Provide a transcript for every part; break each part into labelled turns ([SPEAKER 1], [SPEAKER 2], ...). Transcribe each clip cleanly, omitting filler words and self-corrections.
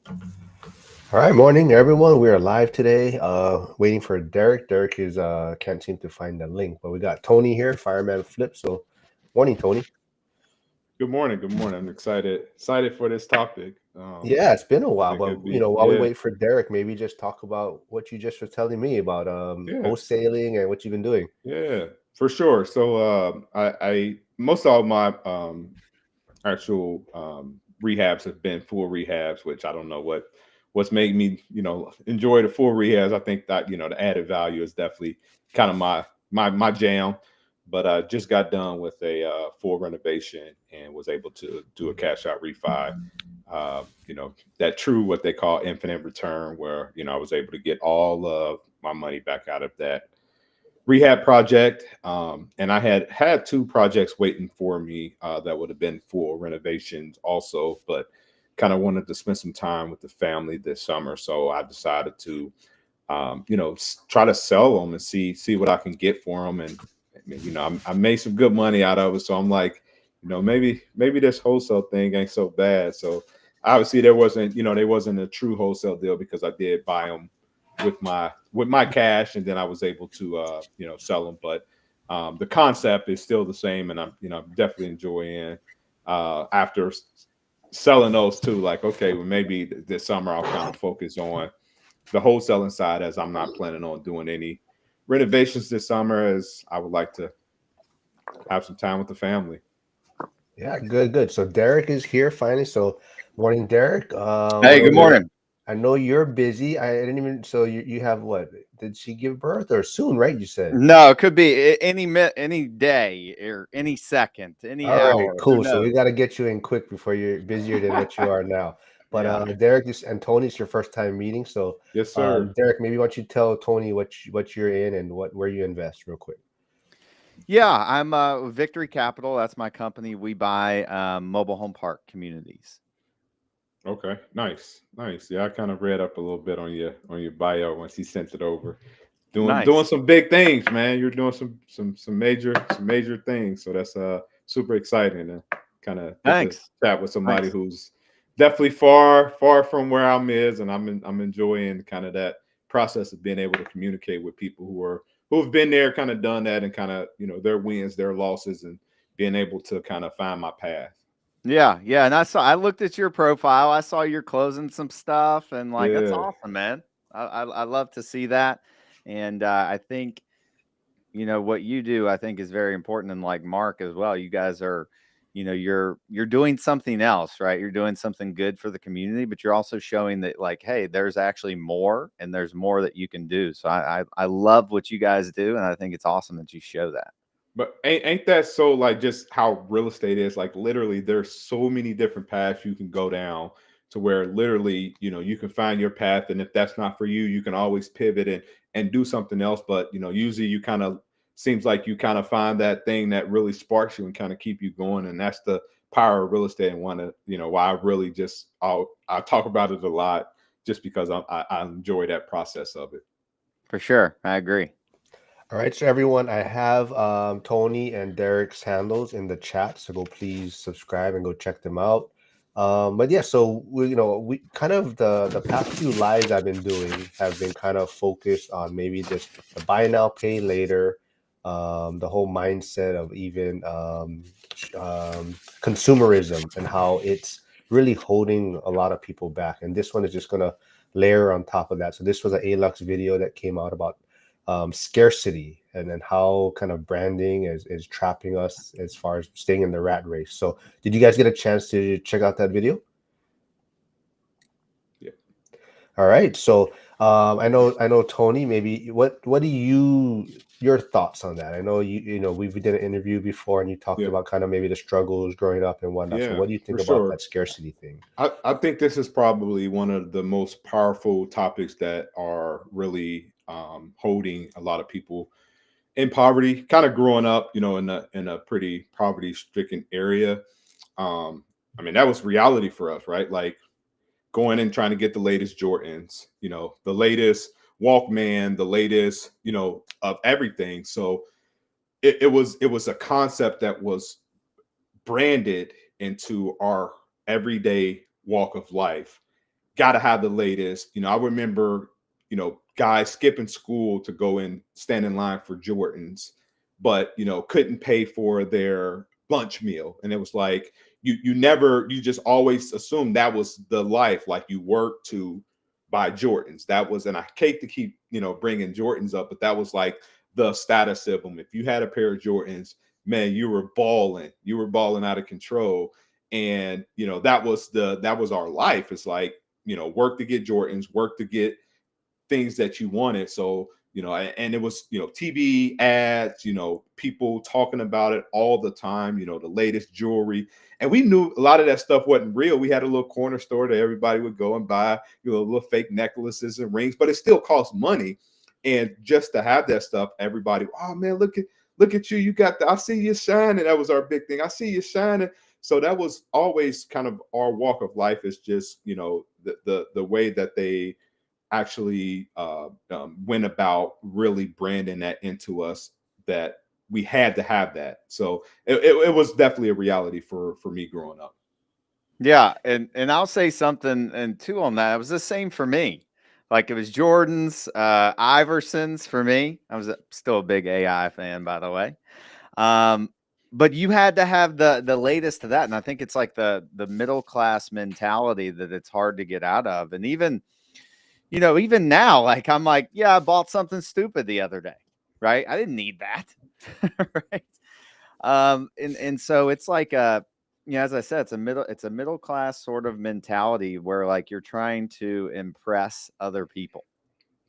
[SPEAKER 1] All right, morning everyone. We are live today. Waiting for Derek. Derek is can't seem to find the link, but we got Tony here, Fireman Flip. So, morning, Tony.
[SPEAKER 2] Good morning. Good morning. I'm excited for this topic.
[SPEAKER 1] Yeah, it's been a
[SPEAKER 2] I
[SPEAKER 1] while,
[SPEAKER 2] think
[SPEAKER 1] but
[SPEAKER 2] it'd be
[SPEAKER 1] while we wait for Derek, maybe just talk about what you just were telling me about
[SPEAKER 2] yeah,
[SPEAKER 1] wholesaling and what you've been doing.
[SPEAKER 2] yeah, for sure. So I most all my actual rehabs have been full rehabs, which I don't know what's made me enjoy the full rehabs. I think that the added value is definitely kind of my jam. But I just got done with a full renovation and was able to do a cash out refi. That true what they call infinite return, where I was able to get all of my money back out of that rehab project. And I had two projects waiting for me that would have been full renovations also, but kind of wanted to spend some time with the family this summer. So I decided to, try to sell them and see what I can get for them. And I made some good money out of it. So I'm like, maybe this wholesale thing ain't so bad. So obviously there wasn't a true wholesale deal because I did buy them with my cash, and then I was able to sell them. But the concept is still the same, and I'm definitely enjoying after selling those two. Like, okay, well, maybe this summer I'll kind of focus on the wholesaling side, as I'm not planning on doing any renovations this summer, as I would like to have some time with the family.
[SPEAKER 1] Yeah, good, good. So Derek is here finally. So, morning, Derek.
[SPEAKER 3] Hey, good morning.
[SPEAKER 1] I know you're busy. I didn't even. So you have what? Did she give birth or soon? Right? You said.
[SPEAKER 3] No, it could be any day or any second, any
[SPEAKER 1] All right,
[SPEAKER 3] hour. Who
[SPEAKER 1] cool. So we
[SPEAKER 3] knows?
[SPEAKER 1] got to get you in quick before you're busier than what you are now. But
[SPEAKER 3] Yeah.
[SPEAKER 1] Derek, this and Tony's your first time meeting. So
[SPEAKER 2] Yes, sir.
[SPEAKER 1] Derek, maybe why don't you tell Tony what you're in and where you invest real quick.
[SPEAKER 3] Yeah, I'm Victory Capital. That's my company. We buy mobile home park communities.
[SPEAKER 2] Okay, nice, nice. Yeah, I kind of read up a little bit on your bio once he sent it over. Doing
[SPEAKER 3] Nice.
[SPEAKER 2] some big things, man. You're doing some major things. So that's super exciting to kind of get to
[SPEAKER 3] Thanks.
[SPEAKER 2] chat with somebody
[SPEAKER 3] Thanks.
[SPEAKER 2] who's definitely far from where I'm I'm enjoying kind of that process of being able to communicate with people who've been there, kind of done that, and kind of their wins, their losses, and being able to kind of find my path.
[SPEAKER 3] Yeah, yeah. And I looked at your profile. I saw you're closing some stuff, and like that's
[SPEAKER 2] Yeah.
[SPEAKER 3] awesome, man. I love to see that, and I think what you do, I think, is very important. And like Mark as well, you guys are, you're doing something else, right? You're doing something good for the community, but you're also showing that, like, hey, there's actually more, and there's more that you can do. So I love what you guys do, and I think it's awesome that you show that.
[SPEAKER 2] But ain't that so, like, just how real estate is? Like, literally, there's so many different paths you can go down, to where literally, you can find your path, and if that's not for you, you can always pivot and do something else. But usually you kind of seems like you kind of find that thing that really sparks you and kind of keep you going, and that's the power of real estate. And one of why I really just I talk about it a lot, just because I enjoy that process of it.
[SPEAKER 3] For sure, I agree.
[SPEAKER 1] All right, so everyone, I have Tony and Derek's handles in the chat, so go please subscribe and go check them out. But yeah, so we kind of the past few lives I've been doing have been kind of focused on maybe just the buy now pay later, the whole mindset of even consumerism and how it's really holding a lot of people back. And this one is just gonna layer on top of that. So this was an Alux video that came out about scarcity and then how kind of branding is trapping us as far as staying in the rat race. So, did you guys get a chance to check out that video?
[SPEAKER 2] Yeah.
[SPEAKER 1] All right. So, I know Tony. Maybe what do your thoughts on that? I know we did an interview before and you talked
[SPEAKER 2] Yeah.
[SPEAKER 1] about kind of maybe the struggles growing up and whatnot. So,
[SPEAKER 2] Yeah,
[SPEAKER 1] what do you
[SPEAKER 2] for
[SPEAKER 1] think about
[SPEAKER 2] sure.
[SPEAKER 1] that scarcity thing?
[SPEAKER 2] I think this is probably one of the most powerful topics that are really holding a lot of people in poverty. Kind of growing up, in a pretty poverty stricken area. Um, I mean, that was reality for us, right? Like going and trying to get the latest Jordans, the latest Walkman, the latest, of everything. So it was a concept that was branded into our everyday walk of life, got to have the latest. I remember, guys skipping school to go and stand in line for Jordans, but, couldn't pay for their lunch meal. And it was like, you just always assumed that was the life. Like you work to buy Jordans. That was, and I hate to keep, bringing Jordans up, but that was like the status symbol. If you had a pair of Jordans, man, you were balling. You were balling out of control. And, that was our life. It's like, work to get Jordans, work to get things that you wanted. So, and it was, TV ads, people talking about it all the time, the latest jewelry. And we knew a lot of that stuff wasn't real. We had a little corner store that everybody would go and buy, little fake necklaces and rings, but it still cost money. And just to have that stuff, everybody, oh man, look at you. You got I see you shining. That was our big thing. I see you shining. So that was always kind of our walk of life, is just, the way that they actually went about really branding that into us, that we had to have that. So it was definitely a reality for me growing up.
[SPEAKER 3] Yeah, and I'll say something and two on that. It was the same for me. Like it was Jordan's, Iverson's for me. I was still a big AI fan, by the way. But you had to have the latest to that, and I think it's like the middle class mentality that it's hard to get out of. And even even now, like I'm like, yeah, I bought something stupid the other day, right? I didn't need that, right? And so it's like as I said, it's a middle class sort of mentality where like you're trying to impress other people,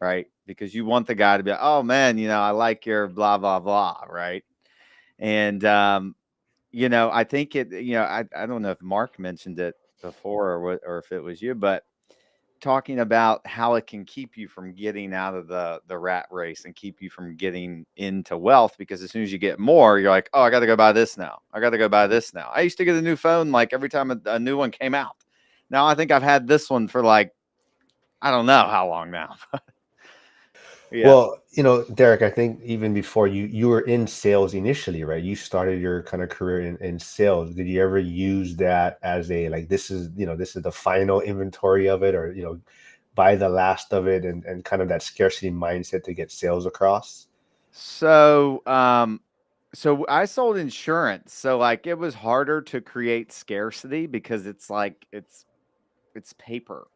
[SPEAKER 3] right? Because you want the guy to be like, oh man, I like your blah blah blah, right? And I think I don't know if Mark mentioned it before or if it was you, but talking about how it can keep you from getting out of the rat race and keep you from getting into wealth, because as soon as you get more, you're like, oh, I got to go buy this now. I got to go buy this now. I used to get a new phone like every time a new one came out. Now I think I've had this one for like, I don't know how long now. Yeah.
[SPEAKER 1] Well, Derek, I think even before you were in sales initially, right? You started your kind of career in sales. Did you ever use that as a like this is the final inventory of it, or buy the last of it, and kind of that scarcity mindset to get sales across?
[SPEAKER 3] So, so I sold insurance. So like it was harder to create scarcity because it's like it's paper,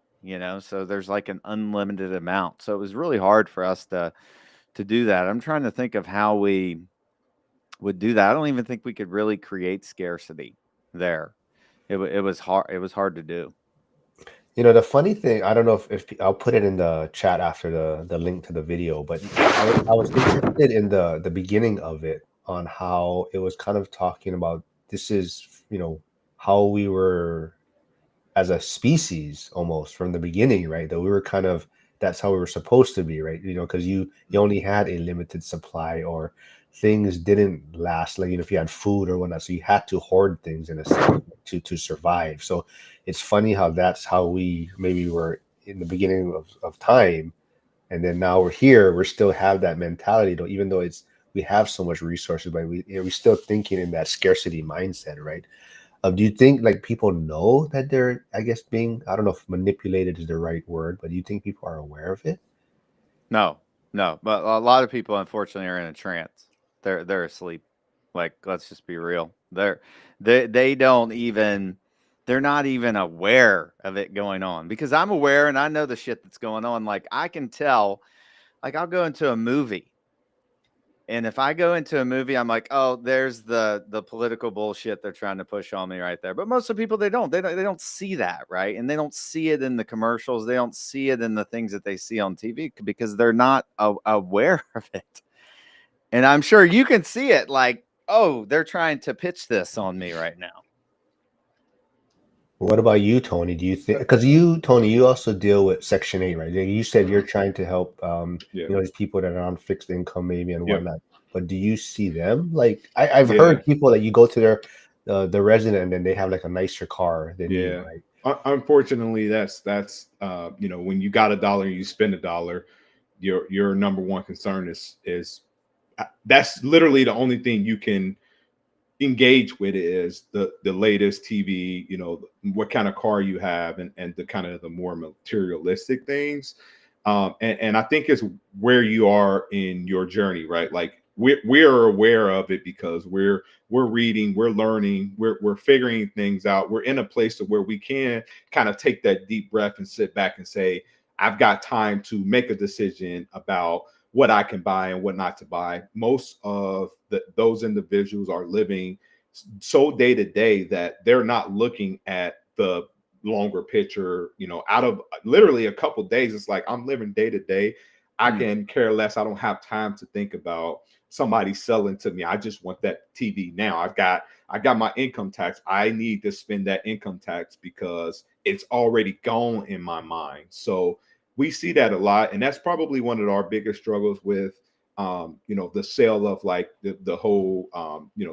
[SPEAKER 3] so there's like an unlimited amount. So it was really hard for us to do that. I'm trying to think of how we would do that. I don't even think we could really create scarcity there. It was hard. It was hard to do.
[SPEAKER 1] The funny thing, I don't know if I'll put it in the chat after the link to the video, but I was interested in the beginning of it, on how it was kind of talking about this is, how we were as a species almost from the beginning, right? That we were kind of, that's how we were supposed to be, right? Because you only had a limited supply, or things didn't last, like if you had food or whatnot, so you had to hoard things in a sense to survive. So it's funny how that's how we maybe were in the beginning of time, and then now we're here, we still have that mentality though, even though we have so much resources, but we're still thinking in that scarcity mindset, right? Do you think like people know that they're, I guess, being, I don't know if manipulated is the right word, but do you think people are aware of it?
[SPEAKER 3] No, no, but a lot of people unfortunately are in a trance. They're asleep. Like let's just be real. They don't even, they're not even aware of it going on, because I'm aware and I know the shit that's going on. Like I can tell. Like I'll go into a movie, and if I go into a movie, I'm like, oh, there's the political bullshit they're trying to push on me right there. But most of the people, they don't see that, right? And they don't see it in the commercials. They don't see it in the things that they see on TV, because they're not aware of it. And I'm sure you can see it, like, oh, they're trying to pitch this on me right now.
[SPEAKER 1] What about you, Tony? Do you think, because Tony, you also deal with Section 8, right? You said you're trying to help,
[SPEAKER 2] Yeah.
[SPEAKER 1] these people that are on fixed income maybe and
[SPEAKER 2] Yeah.
[SPEAKER 1] whatnot. But do you see them? Like, I've
[SPEAKER 2] Yeah.
[SPEAKER 1] heard people that you go to their the resident, and then they have like a nicer car than you,
[SPEAKER 2] Yeah.
[SPEAKER 1] right?
[SPEAKER 2] Unfortunately, that's when you got $1, you spend $1, your number one concern is that's literally the only thing you can engage with it is the latest TV, what kind of car you have, and the kind of the more materialistic things. And I think it's where you are in your journey, right? Like we're aware of it because we're reading, we're learning, we're figuring things out. We're in a place to where we can kind of take that deep breath and sit back and say, I've got time to make a decision about what I can buy and what not to buy. Most of those individuals are living so day to day that they're not looking at the longer picture. Out of literally a couple days, it's like I'm living day to day. I can care less. I don't have time to think about somebody selling to me. I just want that TV now. I got my income tax. I need to spend that income tax because it's already gone in my mind. So we see that a lot, and that's probably one of our biggest struggles with the sale of like the whole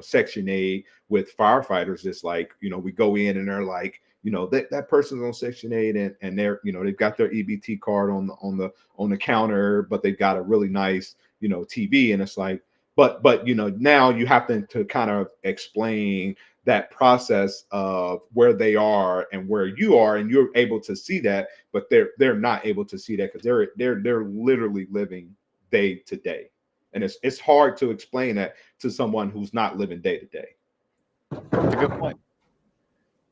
[SPEAKER 2] Section 8 with firefighters. It's like, we go in and they're like, that person's on Section 8, and they're, they've got their EBT card on the counter, but they've got a really nice TV. And it's like, but now you have to kind of explain that process of where they are and where you are, and you're able to see that, but they're not able to see that because they're literally living day to day. And it's hard to explain that to someone who's not living day to day.
[SPEAKER 3] That's a good point.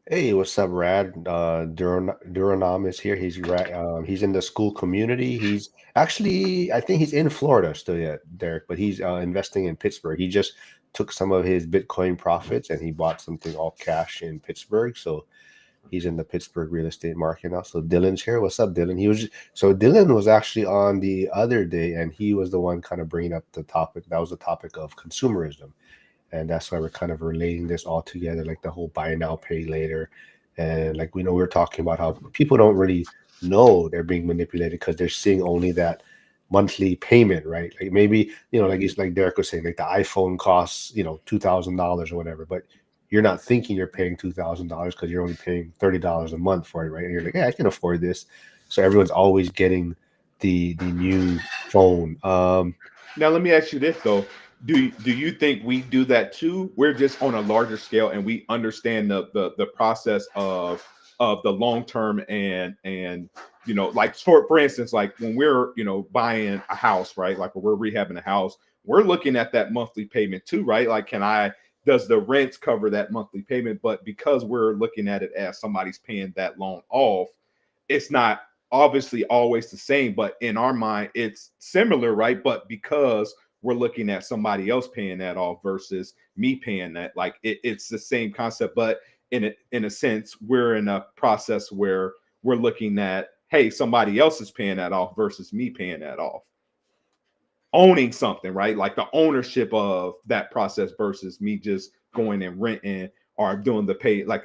[SPEAKER 1] Hey, what's up, Rad? Duranam is here. He's in the school community. He's actually, I think he's in Florida still yet, Derek, but he's investing in Pittsburgh. He just took some of his Bitcoin profits and he bought something all cash in Pittsburgh. So he's in the Pittsburgh real estate market now. So Dylan's here. What's up, Dylan? So Dylan was actually on the other day, and he was the one kind of bringing up the topic. That was the topic of consumerism. And that's why we're kind of relating this all together, like the whole buy now, pay later. And like we're talking about how people don't really know they're being manipulated because they're seeing only that monthly payment, right? Like maybe, like Derek was saying, like the iPhone costs, $2,000 or whatever, but you're not thinking you're paying $2,000 because you're only paying $30 a month for it, right? And you're like, yeah, I can afford this. So everyone's always getting the new phone.
[SPEAKER 2] Now let me ask you this though. Do you think we do that too? We're just on a larger scale and we understand the process of the long term and like for instance, like when we're buying a house, right? Like when we're rehabbing a house, we're looking at that monthly payment too, right? Like does the rent cover that monthly payment? But because we're looking at it as somebody's paying that loan off, it's not obviously always the same, but in our mind it's similar, right? But because we're looking at somebody else paying that off versus me paying that, like it's the same concept, but in a sense we're in a process where we're looking at, hey, somebody else is paying that off versus me paying that off, owning something, right? Like the ownership of that process versus me just going and renting or doing the pay. Like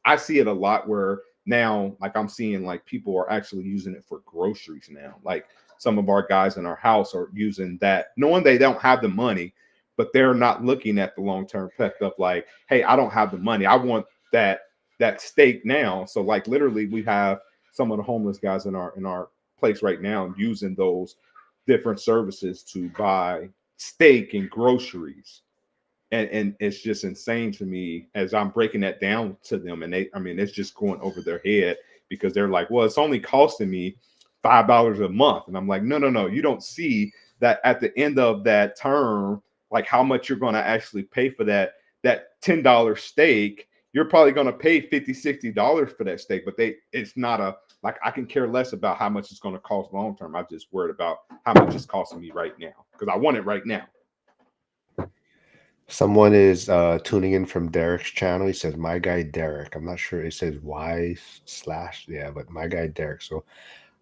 [SPEAKER 2] I see it a lot where now, like I'm seeing like people are actually using it for groceries now. Like some of our guys in our house are using that, knowing they don't have the money, but they're not looking at the long-term effect of like, hey, I don't have the money. I want that steak now. So like literally we have some of the homeless guys in our place right now using those different services to buy steak and groceries. And it's just insane to me as I'm breaking that down to them. And it's just going over their head because they're like, well, it's only costing me $5 a month. And I'm like, no. You don't see that at the end of that term, like how much you're going to actually pay for that $10 steak. You're probably going to pay $50-$60 for that steak, but it's not like I can care less about how much it's going to cost long term. I'm just worried about how much it's costing me right now because I want it right now.
[SPEAKER 1] Someone is tuning in from Derek's channel. He says, "My guy Derek." I'm not sure. It says Y / yeah, but my guy Derek. So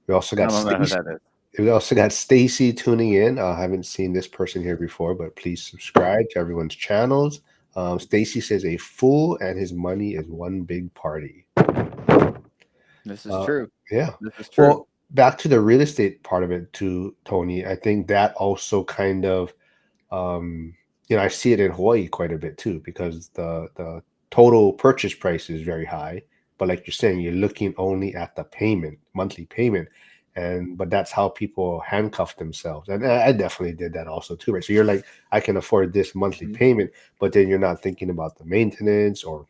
[SPEAKER 1] we also
[SPEAKER 3] I
[SPEAKER 1] got
[SPEAKER 3] don't know who
[SPEAKER 1] Stacy.
[SPEAKER 3] that is.
[SPEAKER 1] We also got Stacy tuning in. I haven't seen this person here before, but please subscribe to everyone's channels. Stacy says, "A fool and his money is one big party."
[SPEAKER 3] This is true.
[SPEAKER 1] Yeah.
[SPEAKER 3] This is true.
[SPEAKER 1] Well, back to the real estate part of it too, Tony. I think that also kind of, I see it in Hawaii quite a bit too, because the total purchase price is very high. But like you're saying, you're looking only at the monthly payment. but that's how people handcuff themselves, and I definitely did that also too, right? So you're like, I can afford this monthly
[SPEAKER 2] Mhm.
[SPEAKER 1] payment, but then you're not thinking about the maintenance or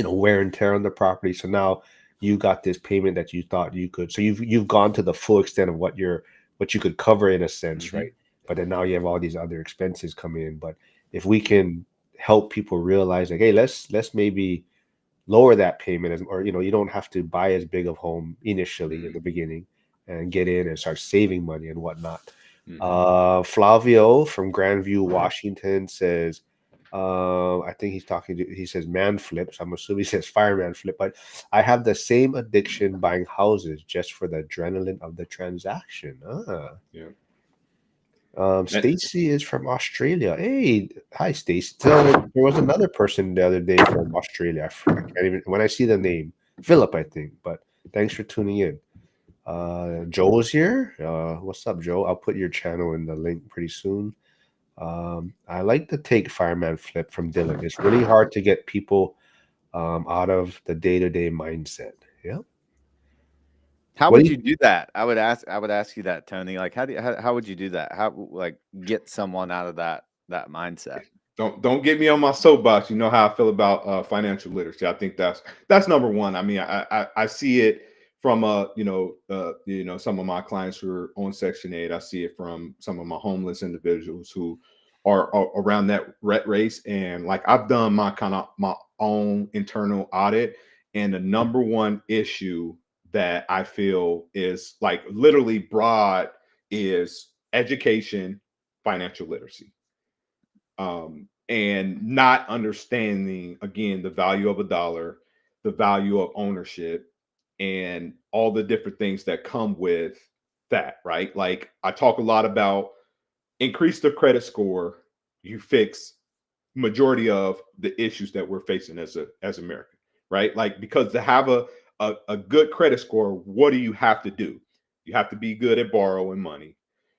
[SPEAKER 1] wear and tear on the property. So now you got this payment that you thought you could. So you've gone to the full extent of what you could cover in a sense,
[SPEAKER 2] Mhm.
[SPEAKER 1] right? But then now you have all these other expenses coming in. But if we can help people realize like, hey, let's maybe lower that payment, or you don't have to buy as big of home initially in
[SPEAKER 2] Mhm.
[SPEAKER 1] the beginning, and get in and start saving money and whatnot.
[SPEAKER 2] Mhm.
[SPEAKER 1] Flavio from Grandview, Washington says, I think he says man flips. I'm assuming he says fireman flip, but I have the same addiction buying houses just for the adrenaline of the transaction.
[SPEAKER 2] Yeah. And-
[SPEAKER 1] Stacy is from Australia. Hey, hi, Stacy. So there was another person the other day from Australia. I can't even, when I see the name, Philip, I think, but thanks for tuning in. Joe's here. What's up, Joe? I'll put your channel in the link pretty soon. I like the take fireman flip from Dylan. It's really hard to get people out of the day-to-day mindset. Yeah.
[SPEAKER 3] How
[SPEAKER 1] What
[SPEAKER 3] would
[SPEAKER 1] do
[SPEAKER 3] you
[SPEAKER 1] you
[SPEAKER 3] do that? I would ask you that, Tony. Like, how would you do that? How, like, get someone out of that mindset?
[SPEAKER 2] don't get me on my soapbox. You know how I feel about financial literacy. I think that's number one. I mean, I see it from some of my clients who are on Section 8. I see it from some of my homeless individuals who are around that rat race. And like I've done my own internal audit, and the number one issue that I feel is like literally broad is education, financial literacy, and not understanding again the value of a dollar, the value of ownership, and all the different things that come with that. Right? Like I talk a lot about increase the credit score, you fix majority of the issues that we're facing as American, right? Like because to have a good credit score, what do you have to do? You have to be good at borrowing money.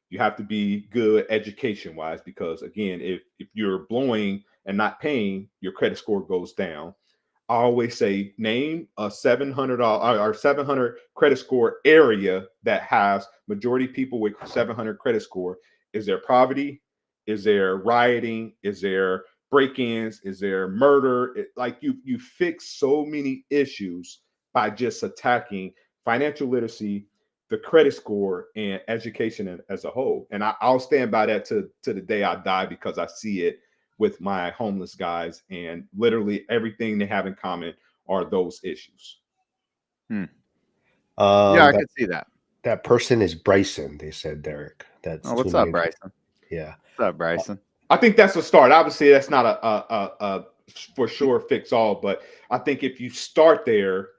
[SPEAKER 2] You have to be good education wise, because again, if you're blowing and not paying, your credit score goes down. I always say name a $700 or 700 credit score area that has majority people with 700 credit score. Is there poverty? Is there rioting? Is there break-ins? Is there murder? Like you fix so many issues by just attacking financial literacy, the credit score, and education as a whole. And I'll stand by that to the day I die, because I see it with my homeless guys, and literally everything they have in common are those issues.
[SPEAKER 3] Hmm. Yeah, I
[SPEAKER 1] that
[SPEAKER 3] could see that.
[SPEAKER 1] that person is Bryson, they said, Derek. That's
[SPEAKER 3] Oh, what's
[SPEAKER 1] tuning
[SPEAKER 3] up,
[SPEAKER 1] in.
[SPEAKER 3] Bryson?
[SPEAKER 1] Yeah.
[SPEAKER 3] What's up, Bryson?
[SPEAKER 2] I think that's a start. Obviously, that's not a for sure fix all, but I think if you start there,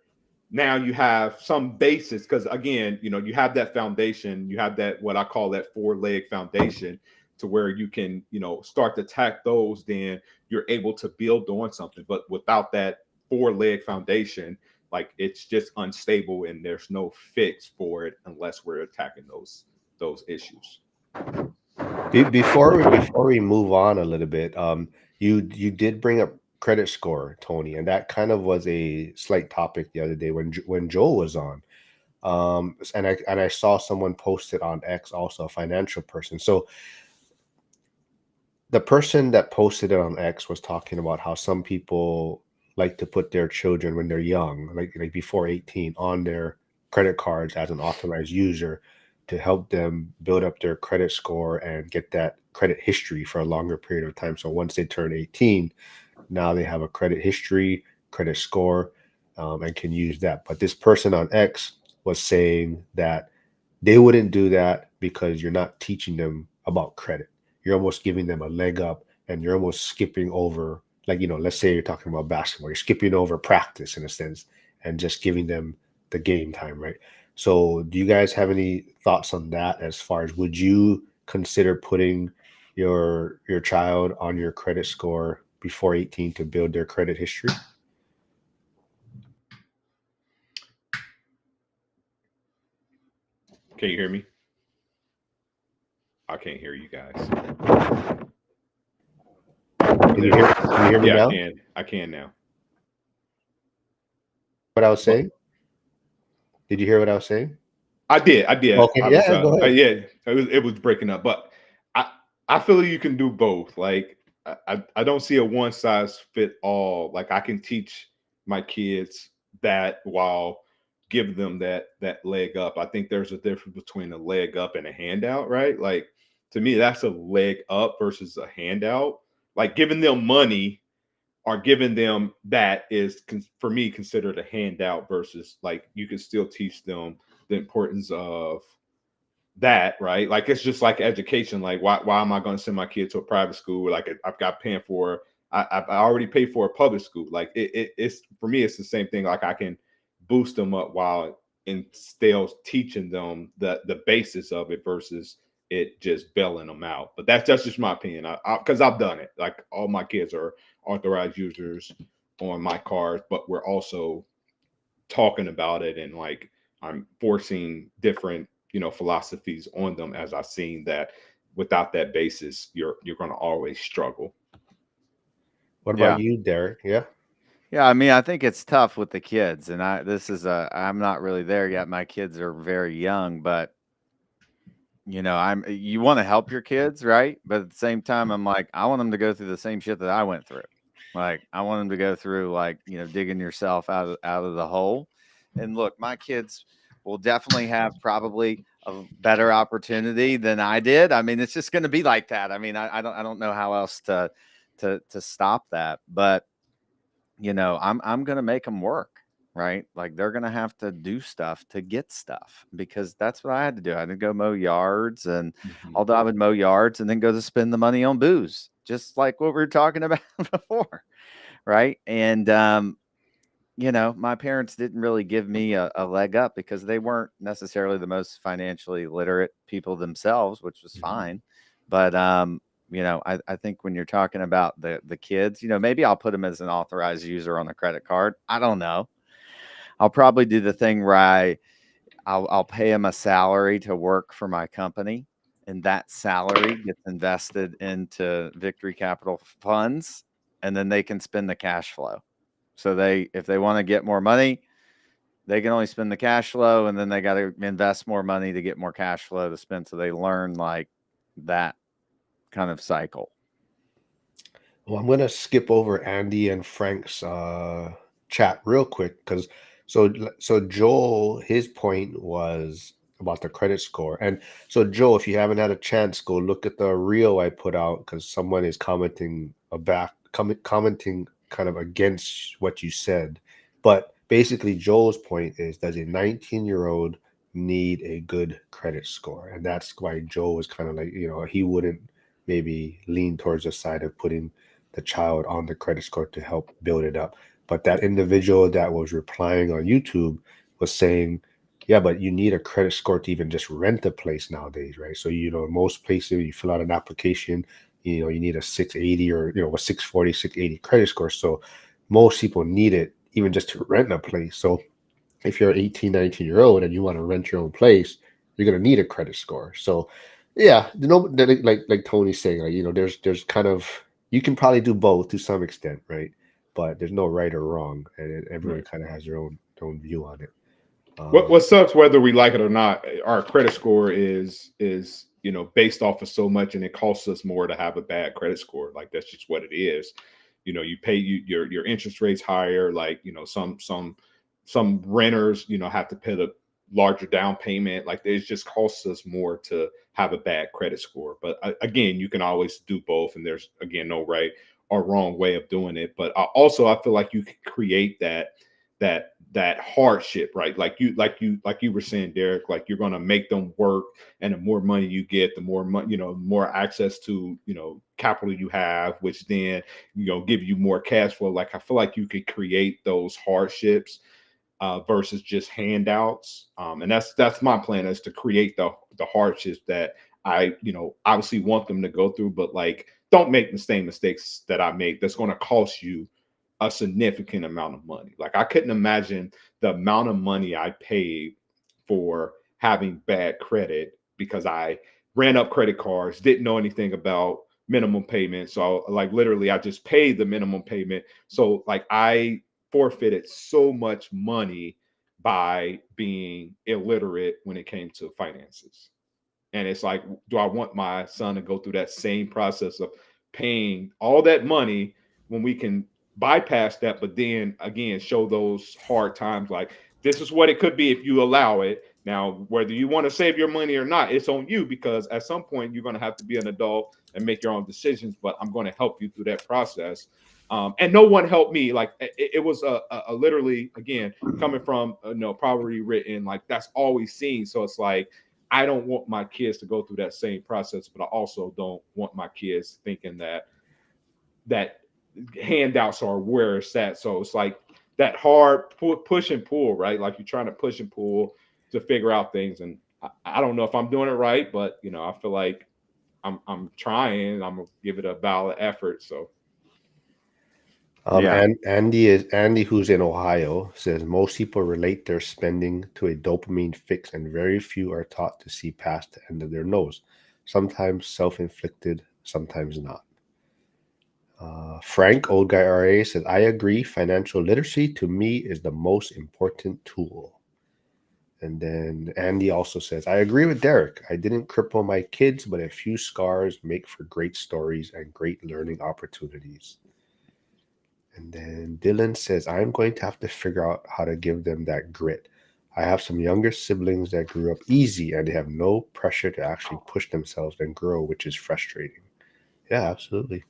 [SPEAKER 2] now you have some basis, because again, you have that foundation, you have that what I call that four-leg foundation, to where you can start to attack those, then you're able to build on something. But without that four-leg foundation, like it's just unstable, and there's no fix for it unless we're attacking those issues.
[SPEAKER 1] Before we move on a little bit, you did bring up credit score, Tony, and that kind of was a slight topic the other day when Joel was on. And I saw someone posted on X, also a financial person. So the person that posted it on X was talking about how some people like to put their children when they're young, like before 18, on their credit cards as an authorized user to help them build up their credit score and get that credit history for a longer period of time. So once they turn 18, now they have a credit history, credit score, and can use that. But this person on X was saying that they wouldn't do that because you're not teaching them about credit. You're almost giving them a leg up, and you're almost skipping over, like, let's say you're talking about basketball, you're skipping over practice in a sense and just giving them the game time, right? So, do you guys have any thoughts on that, as far as would you consider putting your child on your credit score before 18 to build their credit history?
[SPEAKER 2] Can you hear me? I can't hear you guys.
[SPEAKER 1] Can you hear me
[SPEAKER 2] Yeah, I
[SPEAKER 1] now?
[SPEAKER 2] can. I can now.
[SPEAKER 1] What I was
[SPEAKER 2] What?
[SPEAKER 1] saying? Did you hear what I was saying?
[SPEAKER 2] I did.
[SPEAKER 1] Okay,
[SPEAKER 2] I was
[SPEAKER 1] yeah, go ahead.
[SPEAKER 2] yeah, it was breaking up, but I feel you can do both. Like I don't see a one size fit all. Like I can teach my kids that while give them that leg up. I think there's a difference between a leg up and a handout, right? Like to me, that's a leg up versus a handout. Like giving them money or giving them that is for me considered a handout versus like you can still teach them the importance of that, right? Like it's just like education. Like why am I going to send my kid to a private school? Like I've got paying for I already paid for a public school. Like it's for me it's the same thing. Like I can boost them up while in still teaching them the basis of it versus it just bailing them out. But that's just my opinion. Because I've done it. Like all my kids are authorized users on my card, but we're also talking about it and like I'm forcing different philosophies on them as I've seen that without that basis you're going to always struggle.
[SPEAKER 1] What about
[SPEAKER 3] Yeah.
[SPEAKER 1] you, Derek? Yeah.
[SPEAKER 3] Yeah, I mean, I think it's tough with the kids, and I'm not really there yet. My kids are very young, but you want to help your kids, right? But at the same time, I'm like, I want them to go through the same shit that I went through. Like, I want them to go through like, digging yourself out of the hole. And look, my kids will definitely have probably a better opportunity than I did. I mean, it's just going to be like that. I mean, I don't know how else to stop that, but I'm gonna make them work, right? Like they're gonna have to do stuff to get stuff because that's what I had to do. I had to go mow yards, and
[SPEAKER 2] Mhm.
[SPEAKER 3] although I would mow yards and then go to spend the money on booze, just like what we were talking about before, right? And my parents didn't really give me a leg up because they weren't necessarily the most financially literate people themselves, which was
[SPEAKER 2] Mhm.
[SPEAKER 3] fine. But I think when you're talking about the kids, maybe I'll put them as an authorized user on the credit card. I don't know. I'll probably do the thing where I'll pay them a salary to work for my company, and that salary gets invested into Victory Capital funds, and then they can spend the cash flow. So if they want to get more money, they can only spend the cash flow, and then they got to invest more money to get more cash flow to spend. So they learn like that kind of cycle.
[SPEAKER 1] Well, I'm gonna skip over Andy and Frank's chat real quick because so Joel, his point was about the credit score, and so Joel, if you haven't had a chance, go look at the reel I put out because someone is commenting kind of against what you said, but basically Joel's point is, does a 19-year-old need a good credit score? And that's why Joel was kind of like, he wouldn't maybe lean towards the side of putting the child on the credit score to help build it up. But that individual that was replying on YouTube was saying, yeah, but you need a credit score to even just rent a place nowadays, right? So, most places you fill out an application, you need a 680 or, a 640, 680 credit score. So most people need it even just to rent a place. So if you're 18, 19-year-old and you want to rent your own place, you're going to need a credit score. So yeah, like Tony's saying, like, there's kind of, you can probably do both to some extent, right? But there's no right or wrong, and everyone
[SPEAKER 2] Right.
[SPEAKER 1] kind of has their own view on it.
[SPEAKER 2] What sucks, whether we like it or not, our credit score is based off of so much, and it costs us more to have a bad credit score. Like that's just what it is. You pay your interest rates higher. Like some renters have to pay the larger down payment. Like it just costs us more to have a bad credit score. But again, you can always do both, and there's again no right or wrong way of doing it. But I feel like you can create that hardship, right? Like you were saying, Derek, like you're going to make them work, and the more money you get, the more money, more access to capital you have, which then give you more cash flow. Like I feel like you could create those hardships versus just handouts, and that's my plan, is to create the hardships that I obviously want them to go through, but like don't make the same mistakes that I make. That's going to cost you a significant amount of money. Like I couldn't imagine the amount of money I paid for having bad credit because I ran up credit cards, didn't know anything about minimum payment. So like literally I just paid the minimum payment. So like I forfeited so much money by being illiterate when it came to finances. And it's like, do I want my son to go through that same process of paying all that money when we can bypass that, but then again, show those hard times like this is what it could be if you allow it. Now, whether you want to save your money or not, it's on you because at some point you're going to have to be an adult and make your own decisions. But I'm going to help you through that process. And no one helped me. Like it was a literally again coming from poverty written like that's always seen. So it's like I don't want my kids to go through that same process, but I also don't want my kids thinking that handouts are where it's at. So it's like that hard push and pull, right? Like you're trying to push and pull to figure out things. And I don't know if I'm doing it right, but I feel like I'm trying. I'm gonna give it a valid effort. So
[SPEAKER 3] Yeah.
[SPEAKER 1] And Andy, who's in Ohio, says most people relate their spending to a dopamine fix, and very few are taught to see past the end of their nose. Sometimes self-inflicted, sometimes not. Frank, old guy RA, says, I agree. Financial literacy to me is the most important tool. And then Andy also says, I agree with Derek. I didn't cripple my kids, but a few scars make for great stories and great learning opportunities. And then Dylan says, I'm going to have to figure out how to give them that grit. I have some younger siblings that grew up easy and they have no pressure to actually push themselves and grow, which is frustrating. Yeah, absolutely.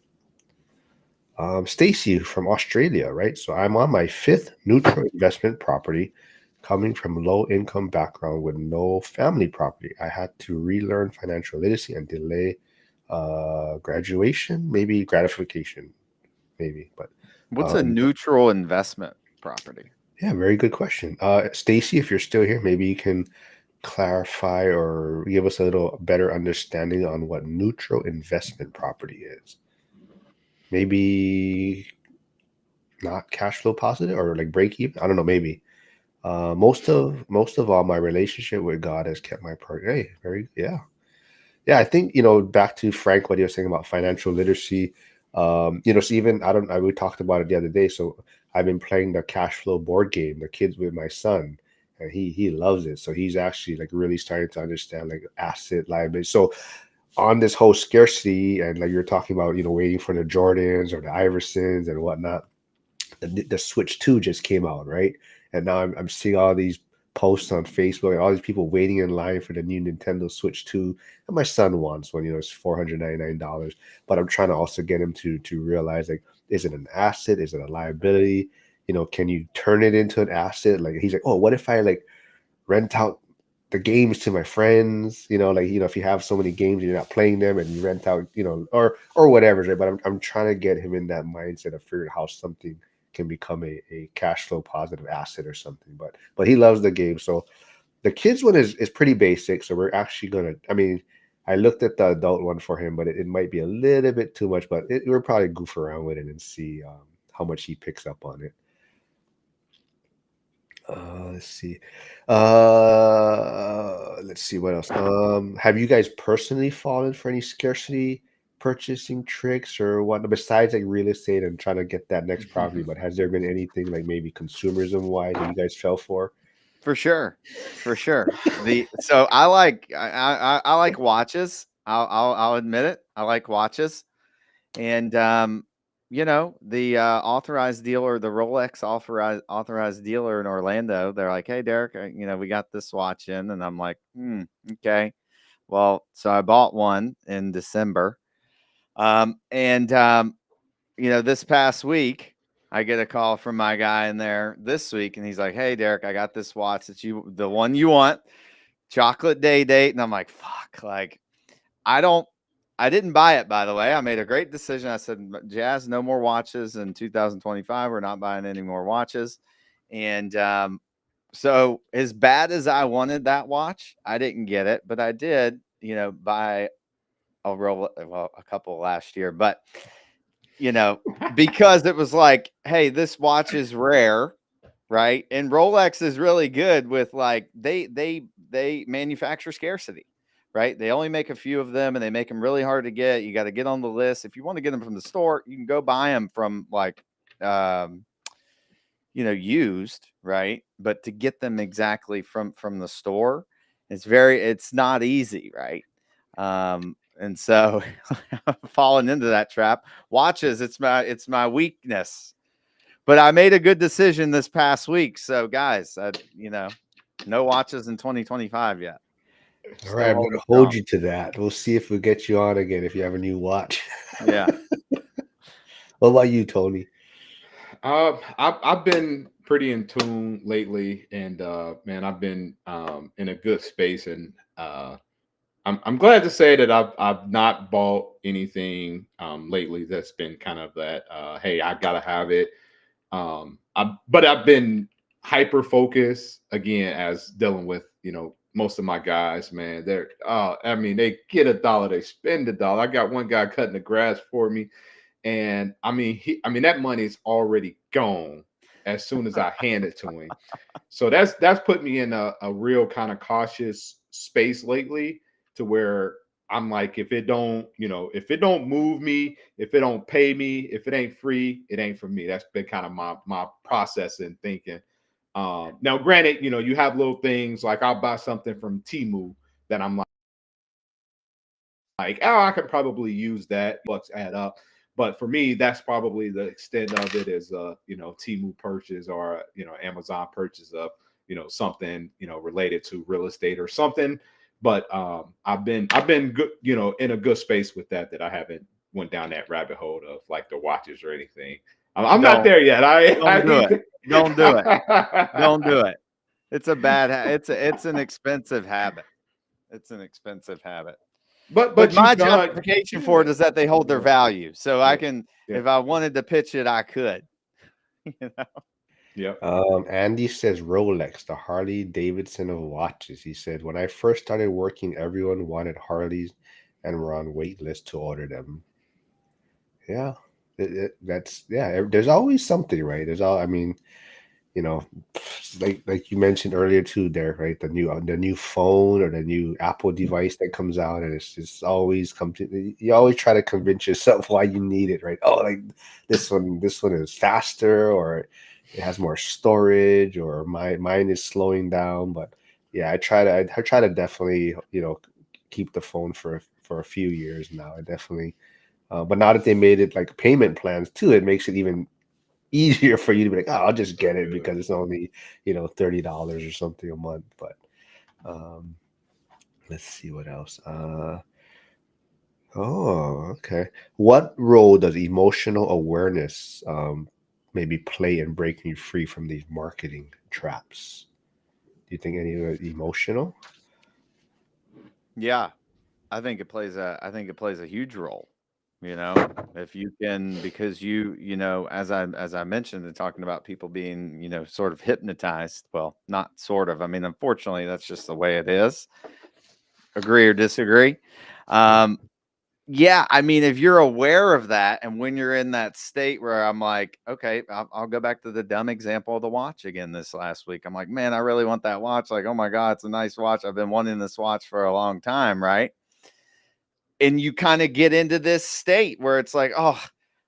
[SPEAKER 1] Stacy from Australia, right? So I'm on my fifth neutral investment property, coming from low income background with no family property. I had to relearn financial literacy and delay graduation, maybe gratification, maybe. But
[SPEAKER 3] What's a
[SPEAKER 1] um,
[SPEAKER 3] neutral investment property?
[SPEAKER 1] yeah, very good question. Stacy, if you're still here, maybe you can clarify or give us a little better understanding on what neutral investment property is. Maybe not cash flow positive or like break even. I don't know. Maybe most of all my relationship with God has kept my part. Hey, very yeah. Yeah, I think back to Frank, what he was saying about financial literacy. So even we talked about it the other day. So I've been playing the cash flow board game, the kids with my son, and he loves it. So he's actually like really starting to understand like asset liability. So on this whole scarcity and like you're talking about, waiting for the Jordans or the Iversons and whatnot, the Switch 2 just came out, right? And now I'm seeing all these posts on Facebook and all these people waiting in line for the new Nintendo Switch 2. And my son wants one, it's $499. But I'm trying to also get him to realize like, is it an asset? Is it a liability? Can you turn it into an asset? Like he's like, oh, what if I like rent out the games to my friends, if you have so many games and you're not playing them and you rent out, or whatever, right? But I'm trying to get him in that mindset of figuring out how something can become a cash flow positive asset or something. But he loves the game. So the kids one is pretty basic. So we're actually I looked at the adult one for him, but it might be a little bit too much, but we'll probably goof around with it and see how much he picks up on it. Let's see. Let's see what else. Have you guys personally fallen for any scarcity purchasing tricks or what besides like real estate and trying to get that next property? But has there been anything like maybe consumerism wise that you guys fell for?
[SPEAKER 3] For sure, for sure. So I like watches. I'll admit it. I like watches, and the authorized dealer, the Rolex authorized dealer in Orlando. They're like, hey, Derek, we got this watch in, and I'm like, okay. Well, so I bought one in December, and this past week, I get a call from my guy in there this week, and he's like, "Hey, Derek, I got this watch the one you want, chocolate day date." And I'm like, "Fuck!" Like, I didn't buy it. By the way, I made a great decision. I said, "Jazz, no more watches in 2025. We're not buying any more watches." And so, as bad as I wanted that watch, I didn't get it, but I did, buy a couple last year, but because it was like, hey, this watch is rare, right? And Rolex is really good with like they manufacture scarcity, right? They only make a few of them and they make them really hard to get. You got to get on the list. If you want to get them from the store, you can go buy them from like used, right? But to get them exactly from the store, it's not easy, right? And so falling into that trap. Watches, it's my weakness. But I made a good decision this past week. So guys, no watches in 2025 yet.
[SPEAKER 1] All right,
[SPEAKER 3] Still
[SPEAKER 1] I'm
[SPEAKER 3] holding
[SPEAKER 1] gonna hold
[SPEAKER 3] strong.
[SPEAKER 1] you to that. We'll see if we get you on again if you have a new watch.
[SPEAKER 3] Yeah.
[SPEAKER 1] What about you, Tony?
[SPEAKER 2] I've been pretty in tune lately, and man, I've been in a good space, and I'm glad to say that I've not bought anything lately that's been kind of that hey, I gotta have it. But I've been hyper focused again as dealing with most of my guys, man. They're I mean, they get a dollar, they spend a dollar. I got one guy cutting the grass for me, and I mean that money's already gone as soon as I hand it to him. So that's put me in a real kind of cautious space lately, to where I'm like, if it don't, if it don't move me, if it don't pay me, if it ain't free, it ain't for me. That's been kind of my process and thinking. Now, granted, you have little things like I'll buy something from Timu that I'm like, oh, I could probably use that. Bucks add up. But for me, that's probably the extent of it, is Timu purchase, or Amazon purchase of something related to real estate or something. But I've been good, in a good space with that I haven't went down that rabbit hole of like the watches or anything. I'm not
[SPEAKER 3] Don't
[SPEAKER 2] there yet. I
[SPEAKER 3] don't do
[SPEAKER 2] need
[SPEAKER 3] it. Don't do it. Don't
[SPEAKER 2] to.
[SPEAKER 3] do it. It's a it's an expensive habit. It's an expensive habit. But
[SPEAKER 2] But
[SPEAKER 3] my
[SPEAKER 2] you've done,
[SPEAKER 3] justification for
[SPEAKER 2] yeah.
[SPEAKER 3] it is that they hold their value. So I
[SPEAKER 2] Yeah,
[SPEAKER 3] can,
[SPEAKER 2] yeah,
[SPEAKER 3] if I wanted to pitch it, I could. You know?
[SPEAKER 2] yeah.
[SPEAKER 1] Andy says Rolex, the Harley Davidson of watches. He said, when I first started working, everyone wanted Harleys and were on wait list to order them. Yeah, that's yeah. There's always something, right? I mean, you know, like you mentioned earlier too, there, right? The new phone or the new Apple device that comes out, and it's just always come to you. Always try to convince yourself why you need it, right? Oh, like this one is faster, or it has more storage, or mine is slowing down. But yeah, I try to definitely keep the phone for a few years now. I definitely. But now that they made it like payment plans too, it makes it even easier for you to be like, oh, I'll just get it because it's only $30 or something a month. But um, let's see what else. Oh, okay. What role does emotional awareness maybe play in breaking you free from these marketing traps? Do you think any of it emotional?
[SPEAKER 3] Yeah, I think it plays a huge role. If you can, because as I mentioned, in talking about people being sort of hypnotized. Well, not sort of. I mean, unfortunately, that's just the way it is. Agree or disagree? Um, Yeah, I mean, if you're aware of that, and when you're in that state where I'm like, okay, I'll go back to the dumb example of the watch again this last week. I'm like, man, I really want that watch. Like, oh my God, it's a nice watch. I've been wanting this watch for a long time, right? And you kind of get into this state where it's like, oh,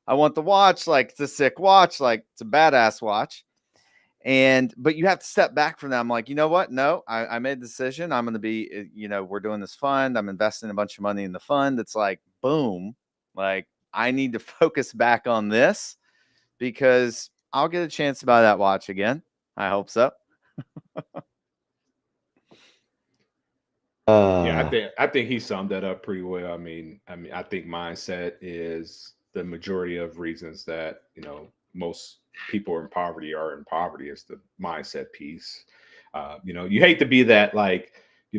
[SPEAKER 3] I want the watch. Like, it's a sick watch. Like, it's a badass watch. But you have to step back from that. I'm like, you know what? No, I made the decision. I'm going to be, we're doing this fund. I'm investing a bunch of money in the fund. It's like, boom, like I need to focus back on this because I'll get a chance to buy that watch again. I hope so.
[SPEAKER 2] Yeah, I
[SPEAKER 1] Uh,
[SPEAKER 2] think I think he summed that up pretty well. I think mindset is the majority of reasons that most people in poverty are in poverty, is the mindset piece. You hate to be that, like,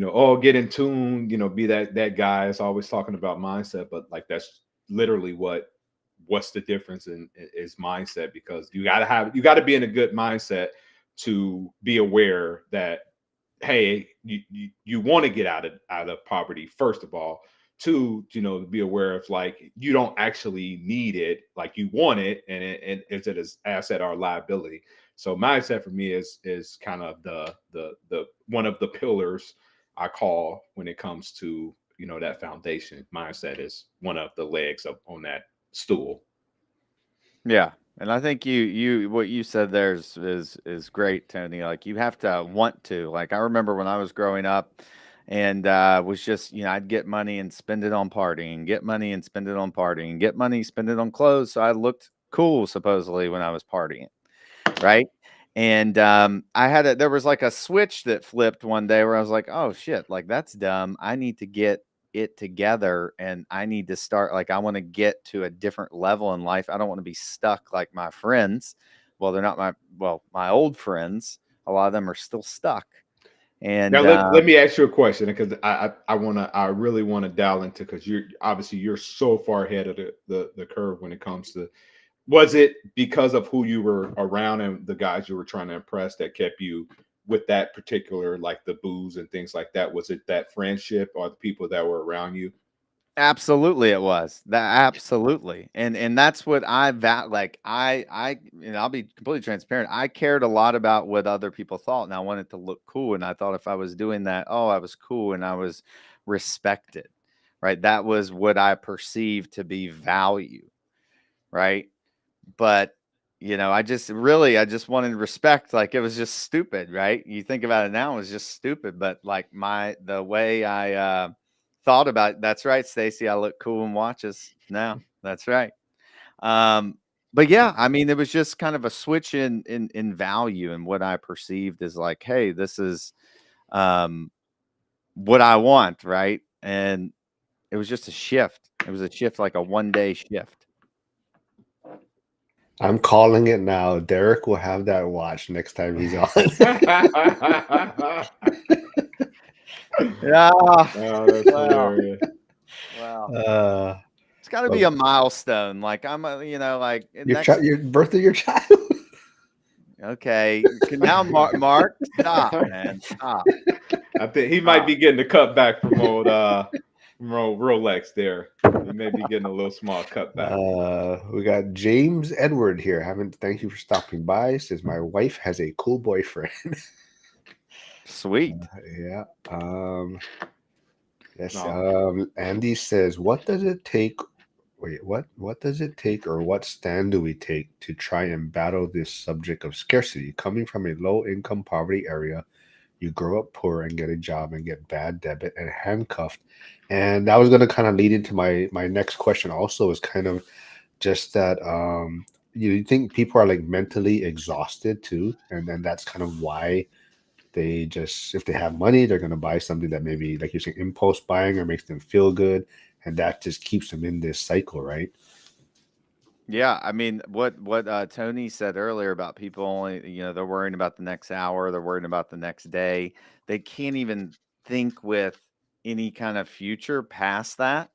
[SPEAKER 2] oh, get in tune, be that guy that's always talking about mindset, but like that's literally what's the difference in is mindset, because you got to be in a good mindset to be aware that, hey, you want to get out of poverty, first of all. Two, to be aware of, like, you don't actually need it, like you want it, and is it as asset or liability. So mindset for me is kind of the one of the pillars I call when it comes to that foundation. Mindset is one of the legs up on that stool.
[SPEAKER 3] Yeah. And I think what you said there is great, Tony. Like you have to want to. Like I remember when I was growing up and was just, I'd get money and spend it on partying, get money and spend it on partying, get money, spend it on clothes. So I looked cool supposedly when I was partying, right? And there was like a switch that flipped one day where I was like, oh shit, like that's dumb. I need to get it together and I need to start, like, I want to get to a different level in life. I don't want to be stuck like my friends. Well, they're not my old friends. A lot of them are still stuck.
[SPEAKER 2] Now
[SPEAKER 3] And
[SPEAKER 2] let me ask you a question because I really want to dial into because you're so far ahead of the curve when it comes to, was it because of who you were around and the guys you were trying to impress that kept you with that particular, like the booze and things like that? Was it that friendship or the people that were around you?
[SPEAKER 3] absolutely, it was that absolutely, and that's what like I'll be completely transparent. I cared a lot about what other people thought, and I wanted to look cool. And I thought if I was doing that, oh, I was cool and I was respected, right? That was what I perceived to be value, right? But I just wanted respect. Like it was just stupid, right? You think about it now, it was just stupid. But like the way I thought about it, that's right, Stacy. I look cool in watches now. That's right. Um, but yeah, I mean, it was just kind of a switch in value and what I perceived as like, hey, this is um what I want, right? And it was just a shift. It was a shift, like a 1 day shift.
[SPEAKER 1] I'm calling it now. Derek will have that watch next time he's on.
[SPEAKER 3] Yeah.
[SPEAKER 2] Oh, that's
[SPEAKER 3] Well,
[SPEAKER 2] hilarious.
[SPEAKER 3] well.
[SPEAKER 1] uh,
[SPEAKER 3] It's got to be
[SPEAKER 1] well,
[SPEAKER 3] a milestone. Like like
[SPEAKER 1] your birthday, your child.
[SPEAKER 3] okay. Now, Mark, stop, man, stop.
[SPEAKER 2] I think he might
[SPEAKER 3] Stop.
[SPEAKER 2] be getting a cut back from old Rolex there. He may be getting a little small cutback.
[SPEAKER 1] We got James Edward here. Haven't thank you for stopping by. Says my wife has a cool boyfriend.
[SPEAKER 3] Sweet.
[SPEAKER 1] Yeah. Yes.
[SPEAKER 2] No.
[SPEAKER 1] Andy says, "What does it take? Wait, what? What does it take, or what stand do we take to try and battle this subject of scarcity? Coming from a low-income poverty area, you grow up poor and get a job and get bad debit and handcuffed." And that was going to kind of lead into my next question. Also, is kind of just that you think people are like mentally exhausted too, and then that's kind of why they just, if they have money, they're going to buy something that maybe, like you're saying, impulse buying or makes them feel good, and that just keeps them in this cycle, right?
[SPEAKER 3] Yeah, I mean, what Tony said earlier about people only, they're worrying about the next hour, they're worrying about the next day. They can't even think with any kind of future past that.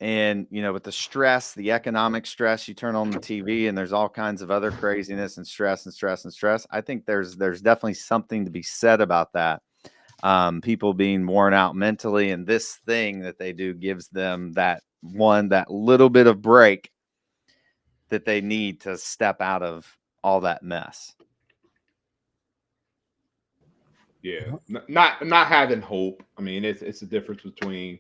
[SPEAKER 3] And with the stress, the economic stress, you turn on the TV and there's all kinds of other craziness and stress and stress and stress. I think there's definitely something to be said about that. People being worn out mentally, and this thing that they do gives them that little bit of break that they need to step out of all that mess.
[SPEAKER 2] Yeah, not having hope. I mean, it's a difference between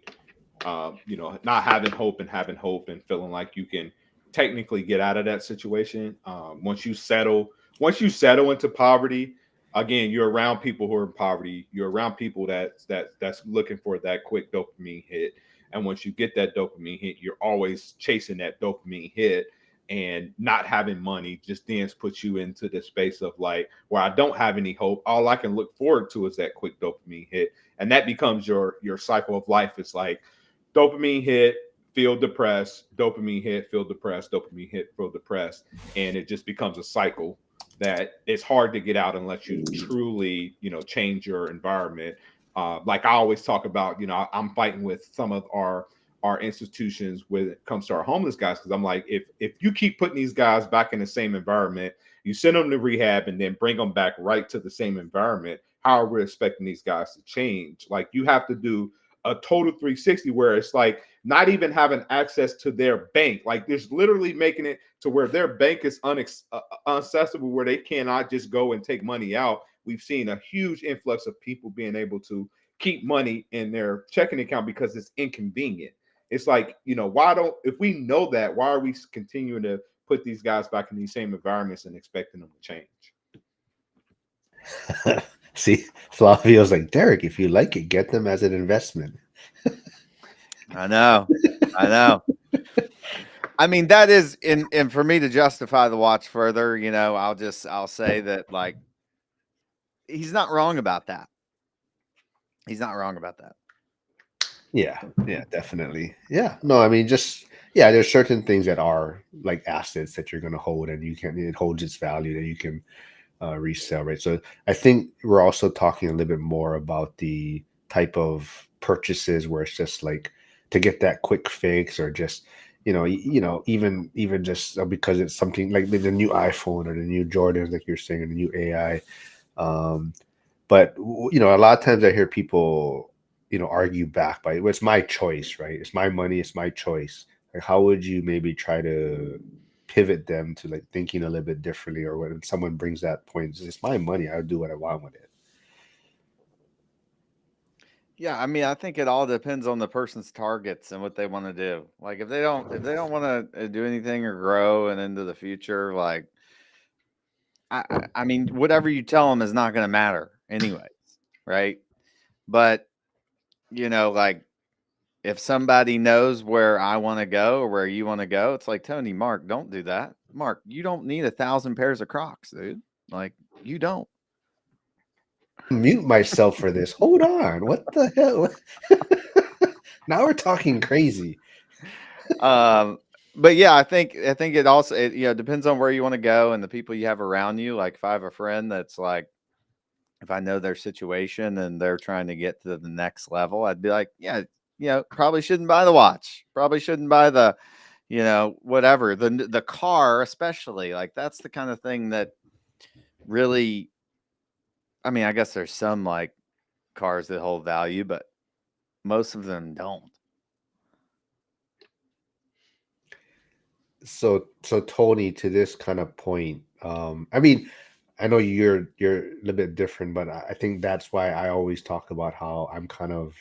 [SPEAKER 2] not having hope and having hope and feeling like you can technically get out of that situation. Once you settle into poverty, again, you're around people who are in poverty. You're around people that's looking for that quick dopamine hit. And once you get that dopamine hit, you're always chasing that dopamine hit. And not having money just then puts you into the space of like, where I don't have any hope. All I can look forward to is that quick dopamine hit, and that becomes your cycle of life. It's like dopamine hit, feel depressed, dopamine hit, feel depressed, dopamine hit, feel depressed. And it just becomes a cycle that it's hard to get out unless you truly, change your environment. Like I always talk about, I'm fighting with some of our institutions when it comes to our homeless guys, because I'm like, if you keep putting these guys back in the same environment, you send them to rehab and then bring them back right to the same environment, how are we expecting these guys to change? Like you have to do a total 360 where it's like not even having access to their bank. Like there's literally making it to where their bank is inaccessible, where they cannot just go and take money out. We've seen a huge influx of people being able to keep money in their checking account because it's inconvenient. It's like, why don't, if we know that, why are we continuing to put these guys back in these same environments and expecting them to change.
[SPEAKER 1] See, Flavio's like, Derek, if you like it, get them as an investment.
[SPEAKER 3] I know. I mean, that is and for me to justify the watch further, I'll say that like he's not wrong about that. He's not wrong about that.
[SPEAKER 1] Yeah, definitely. Yeah, no, I mean, just there's certain things that are like assets that you're going to hold, and it holds its value that you can resell, right? So I think we're also talking a little bit more about the type of purchases where it's just like to get that quick fix, or just even just because it's something like the new iPhone or the new Jordans, like you're saying, or the new AI. Um, but a lot of times I hear people argue back by, well, it's my choice, right? It's my money, it's my choice. Like, how would you maybe try to pivot them to like thinking a little bit differently, or when someone brings that point, it's my money, I'll do what I want with it?
[SPEAKER 3] Yeah, I mean, I think it all depends on the person's targets and what they want to do. Like if they don't want to do anything or grow and into the future, like I mean, whatever you tell them is not going to matter anyways, right? But like if somebody knows where I want to go or where you want to go, it's like, Tony, Mark, don't do that. Mark, you don't need 1,000 pairs of Crocs, dude. Like you don't.
[SPEAKER 1] Mute myself for this. Hold on. What the hell? Now we're talking crazy.
[SPEAKER 3] But yeah, I think it also depends on where you want to go and the people you have around you. Like if I have a friend that's like, if I know their situation and they're trying to get to the next level, I'd be like, yeah, probably shouldn't buy the watch. Probably shouldn't buy the, whatever, the car, especially. Like that's the kind of thing that really, I mean, I guess there's some like cars that hold value, but most of them don't.
[SPEAKER 1] So Tony, to this kind of point, I mean, I know you're a little bit different, but I think that's why I always talk about how I'm kind of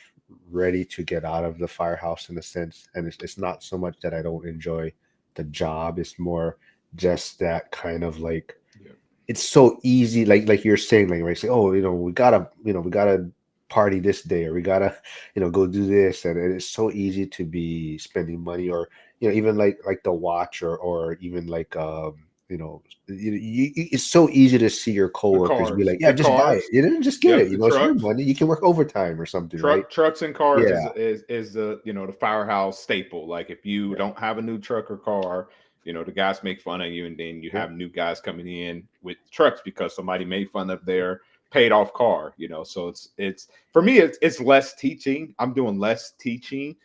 [SPEAKER 1] ready to get out of the firehouse in a sense. And it's not so much that I don't enjoy the job, it's more just that kind of like,
[SPEAKER 2] Yeah.
[SPEAKER 1] it's so easy, like you're saying, like, right, say, oh, we gotta party this day, or we gotta go do this, and it's so easy to be spending money, or even like the watch, or even like it's so easy to see your
[SPEAKER 2] The
[SPEAKER 1] coworkers be
[SPEAKER 2] cars,
[SPEAKER 1] like, yeah,
[SPEAKER 2] the
[SPEAKER 1] just buy it,
[SPEAKER 2] cars,
[SPEAKER 1] just get
[SPEAKER 2] yep,
[SPEAKER 1] it,
[SPEAKER 2] the
[SPEAKER 1] it's your
[SPEAKER 2] trucks.
[SPEAKER 1] money, you can work overtime or something, right?
[SPEAKER 2] Trucks and cars
[SPEAKER 1] Yeah,
[SPEAKER 2] is the the firehouse staple. Like if you
[SPEAKER 1] yeah,
[SPEAKER 2] don't have a new truck or car, the guys make fun of you, and then you
[SPEAKER 1] yeah.
[SPEAKER 2] have new guys coming in with trucks because somebody made fun of their paid off car. So it's for me it's less teaching. I'm doing less teaching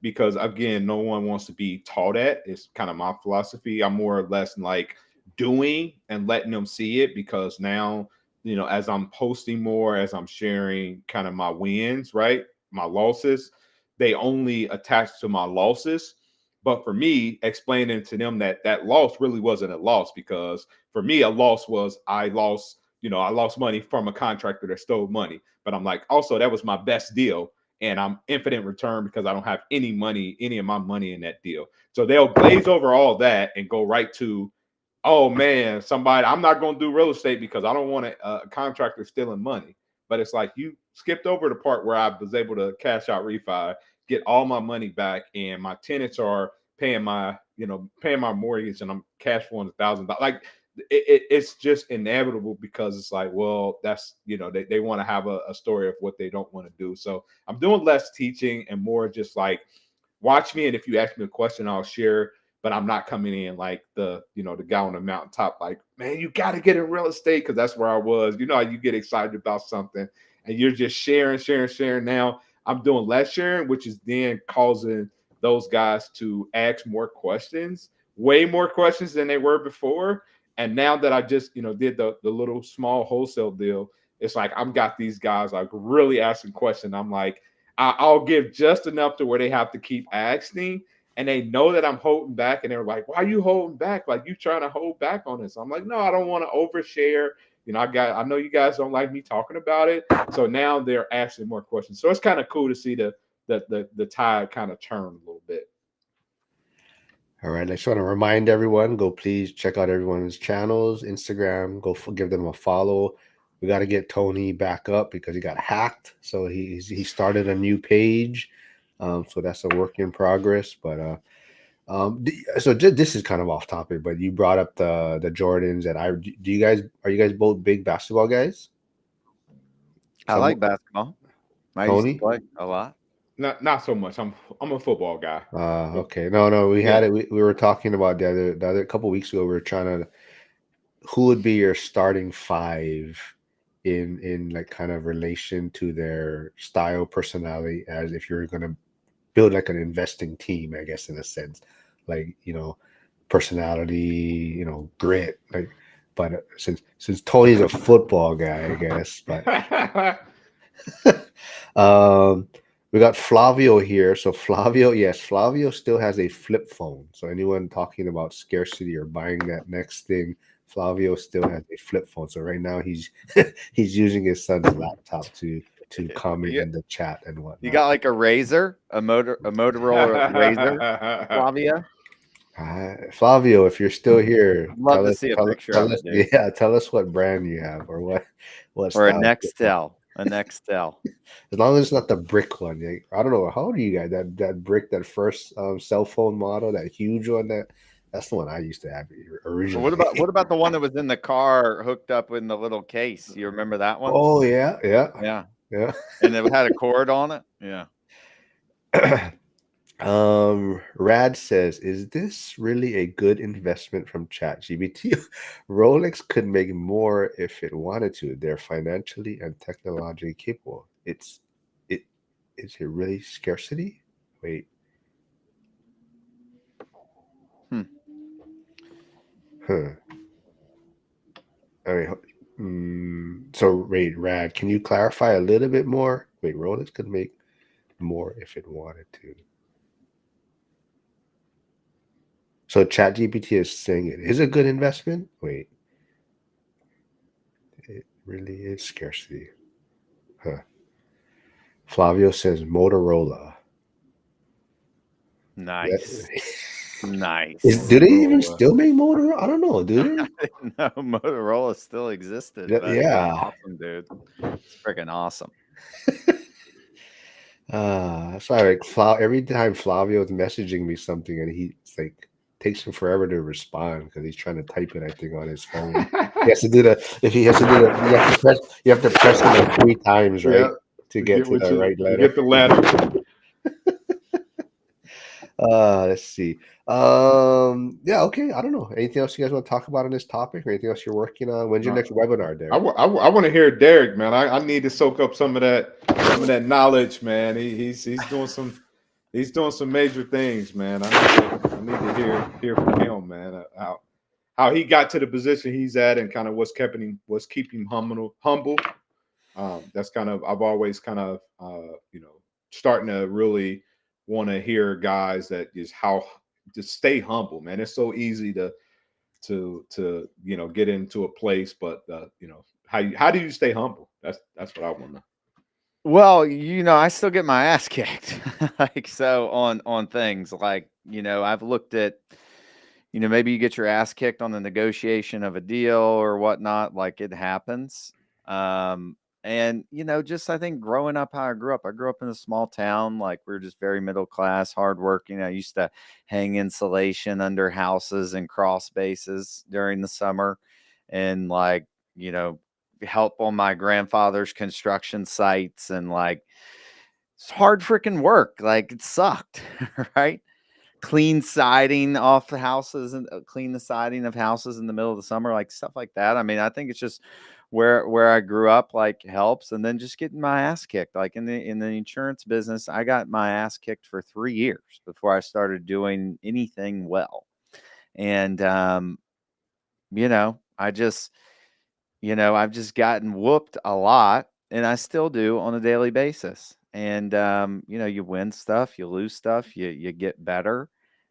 [SPEAKER 2] because again, no one wants to be taught at. It's kind of my philosophy. I'm more or less like doing and letting them see it, because now as I'm posting more, as I'm sharing kind of my wins, right? My losses, they only attach to my losses. But for me, explaining to them that that loss really wasn't a loss, because for me, a loss was I lost money from a contractor that stole money. But I'm like, also, that was my best deal. And I'm infinite return because I don't have any of my money in that deal. So they'll glaze over all that and go right to, oh man, I'm not going to do real estate because I don't want a contractor stealing money. But it's like you skipped over the part where I was able to cash out refi, get all my money back, and my tenants are paying paying my mortgage, and I'm cash flowing $1,000. Like it's just inevitable, because it's like, well, that's they want to have a story of what they don't want to do. So I'm doing less teaching and more just like, watch me, and if you ask me a question, I'll share. But I'm not coming in like the guy on the mountaintop, like, man, you got to get in real estate, because that's where I was. You know how you get excited about something and you're just sharing. Now I'm doing less sharing, which is then causing those guys to ask more questions, way more questions than they were before. And now that I just did the little small wholesale deal, it's like I've got these guys like really asking questions. I'm like, I'll give just enough to where they have to keep asking, and they know that I'm holding back, and they're like, "Why are you holding back? Like, you trying to hold back on this?" I'm like, "No, I don't want to overshare. I know you guys don't like me talking about it." So now they're asking more questions. So it's kind of cool to see the tide kind of turn a little bit.
[SPEAKER 1] All right. I just want to remind everyone, go please check out everyone's channels, Instagram, give them a follow. We got to get Tony back up because he got hacked. So he started a new page. So that's a work in progress. But this is kind of off topic, but you brought up the Jordans, and I do you guys are you guys both big basketball guys?
[SPEAKER 3] I
[SPEAKER 1] Some
[SPEAKER 3] like basketball. I used to
[SPEAKER 1] Tony.
[SPEAKER 3] play a lot.
[SPEAKER 2] Not so much. I'm a football guy. But
[SPEAKER 1] Okay. No. We had
[SPEAKER 2] yeah.
[SPEAKER 1] it. We were talking about the other couple weeks ago. We were trying to who would be your starting five in like kind of relation to their style, personality, as if you're gonna build like an investing team, I guess in a sense, like personality, grit, like. But since Tony's a football guy, I guess, but um, we got Flavio here. So Flavio, yes, Flavio still has a flip phone. So anyone talking about scarcity or buying that next thing, Flavio still has a flip phone. So right now he's he's using his son's laptop to comment
[SPEAKER 3] You,
[SPEAKER 1] in the chat and
[SPEAKER 3] you
[SPEAKER 1] whatnot.
[SPEAKER 3] got like a razor, a Motorola razor, Flavia.
[SPEAKER 1] Flavio, if you're still here,
[SPEAKER 3] I'd love to see a picture
[SPEAKER 1] tell
[SPEAKER 3] of
[SPEAKER 1] us,
[SPEAKER 3] it, dude.
[SPEAKER 1] yeah, tell us what brand you have or what
[SPEAKER 3] Or a
[SPEAKER 1] style.
[SPEAKER 3] Nextel, a Nextel.
[SPEAKER 1] As long as it's not the brick one. I don't know. How old are you guys? That brick, that first cell phone model, that huge one. That's the one I used to have
[SPEAKER 3] Or
[SPEAKER 1] originally.
[SPEAKER 3] what about the one that was in the car hooked up in the little case? You remember that one?
[SPEAKER 1] Oh yeah, yeah,
[SPEAKER 3] Yeah.
[SPEAKER 1] yeah.
[SPEAKER 3] And it had a cord on it. Yeah.
[SPEAKER 1] Rad says, "Is this really a good investment from ChatGPT? Rolex could make more if it wanted to. They're financially and technologically capable. It is it really scarcity? Wait,
[SPEAKER 3] Hmm.
[SPEAKER 1] huh? I mean, so wait, Rad, can you clarify a little bit more? Wait, Rolex could make more if it wanted to. So ChatGPT is saying it is a good investment. Wait, it really is scarcity, huh? Flavio says Motorola. Yeah.
[SPEAKER 3] Nice. Nice.
[SPEAKER 1] Do they even
[SPEAKER 2] Motorola.
[SPEAKER 1] still make Motorola? I don't know. Do
[SPEAKER 3] I
[SPEAKER 1] they?
[SPEAKER 3] didn't know Motorola still existed, but that's
[SPEAKER 1] Yeah.
[SPEAKER 3] awesome, dude. It's freaking awesome.
[SPEAKER 1] That's why like every time Flavio is messaging me something and it's like takes him forever to respond because he's trying to type it, I think, on his phone. He has to do the if he has to do the you have to press it like 3 times,
[SPEAKER 2] Yeah.
[SPEAKER 1] right? To
[SPEAKER 2] To
[SPEAKER 1] get
[SPEAKER 2] get
[SPEAKER 1] to
[SPEAKER 2] what
[SPEAKER 1] the
[SPEAKER 2] you
[SPEAKER 1] right
[SPEAKER 2] to
[SPEAKER 1] letter.
[SPEAKER 2] get the ladder.
[SPEAKER 1] Let's see. Yeah, okay. I don't know. Anything else you guys want to talk about on this topic or anything else you're working on? When's your
[SPEAKER 2] No,
[SPEAKER 1] next webinar, Derek?
[SPEAKER 2] I want to hear Derek, man. I need to soak up some of that knowledge, man. He's doing some major things, man. I need to hear from him, man. How he got to the position he's at and kind of what's keeping him humble. That's kind of I've always kind of starting to really want to hear guys that is how to stay humble, man. It's so easy to get into a place, but how do you stay humble? That's what I want to.
[SPEAKER 3] Well, I still get my ass kicked. Like so on things like, I've looked at, maybe you get your ass kicked on the negotiation of a deal or whatnot, like it happens. And just I think growing up how I grew up in a small town, like we are just very middle class, hardworking. I used to hang insulation under houses and crawl spaces during the summer and like, you know, help on my grandfather's construction sites and like it's hard freaking work. Like it sucked, right? Clean siding off the houses and clean the siding of houses in the middle of the summer, like stuff like that. I mean, I think it's just where I grew up like helps, and then just getting my ass kicked. Like in the insurance business, I got my ass kicked for 3 years before I started doing anything well. And I just I've just gotten whooped a lot, and I still do on a daily basis. And you win stuff, you lose stuff, you get better,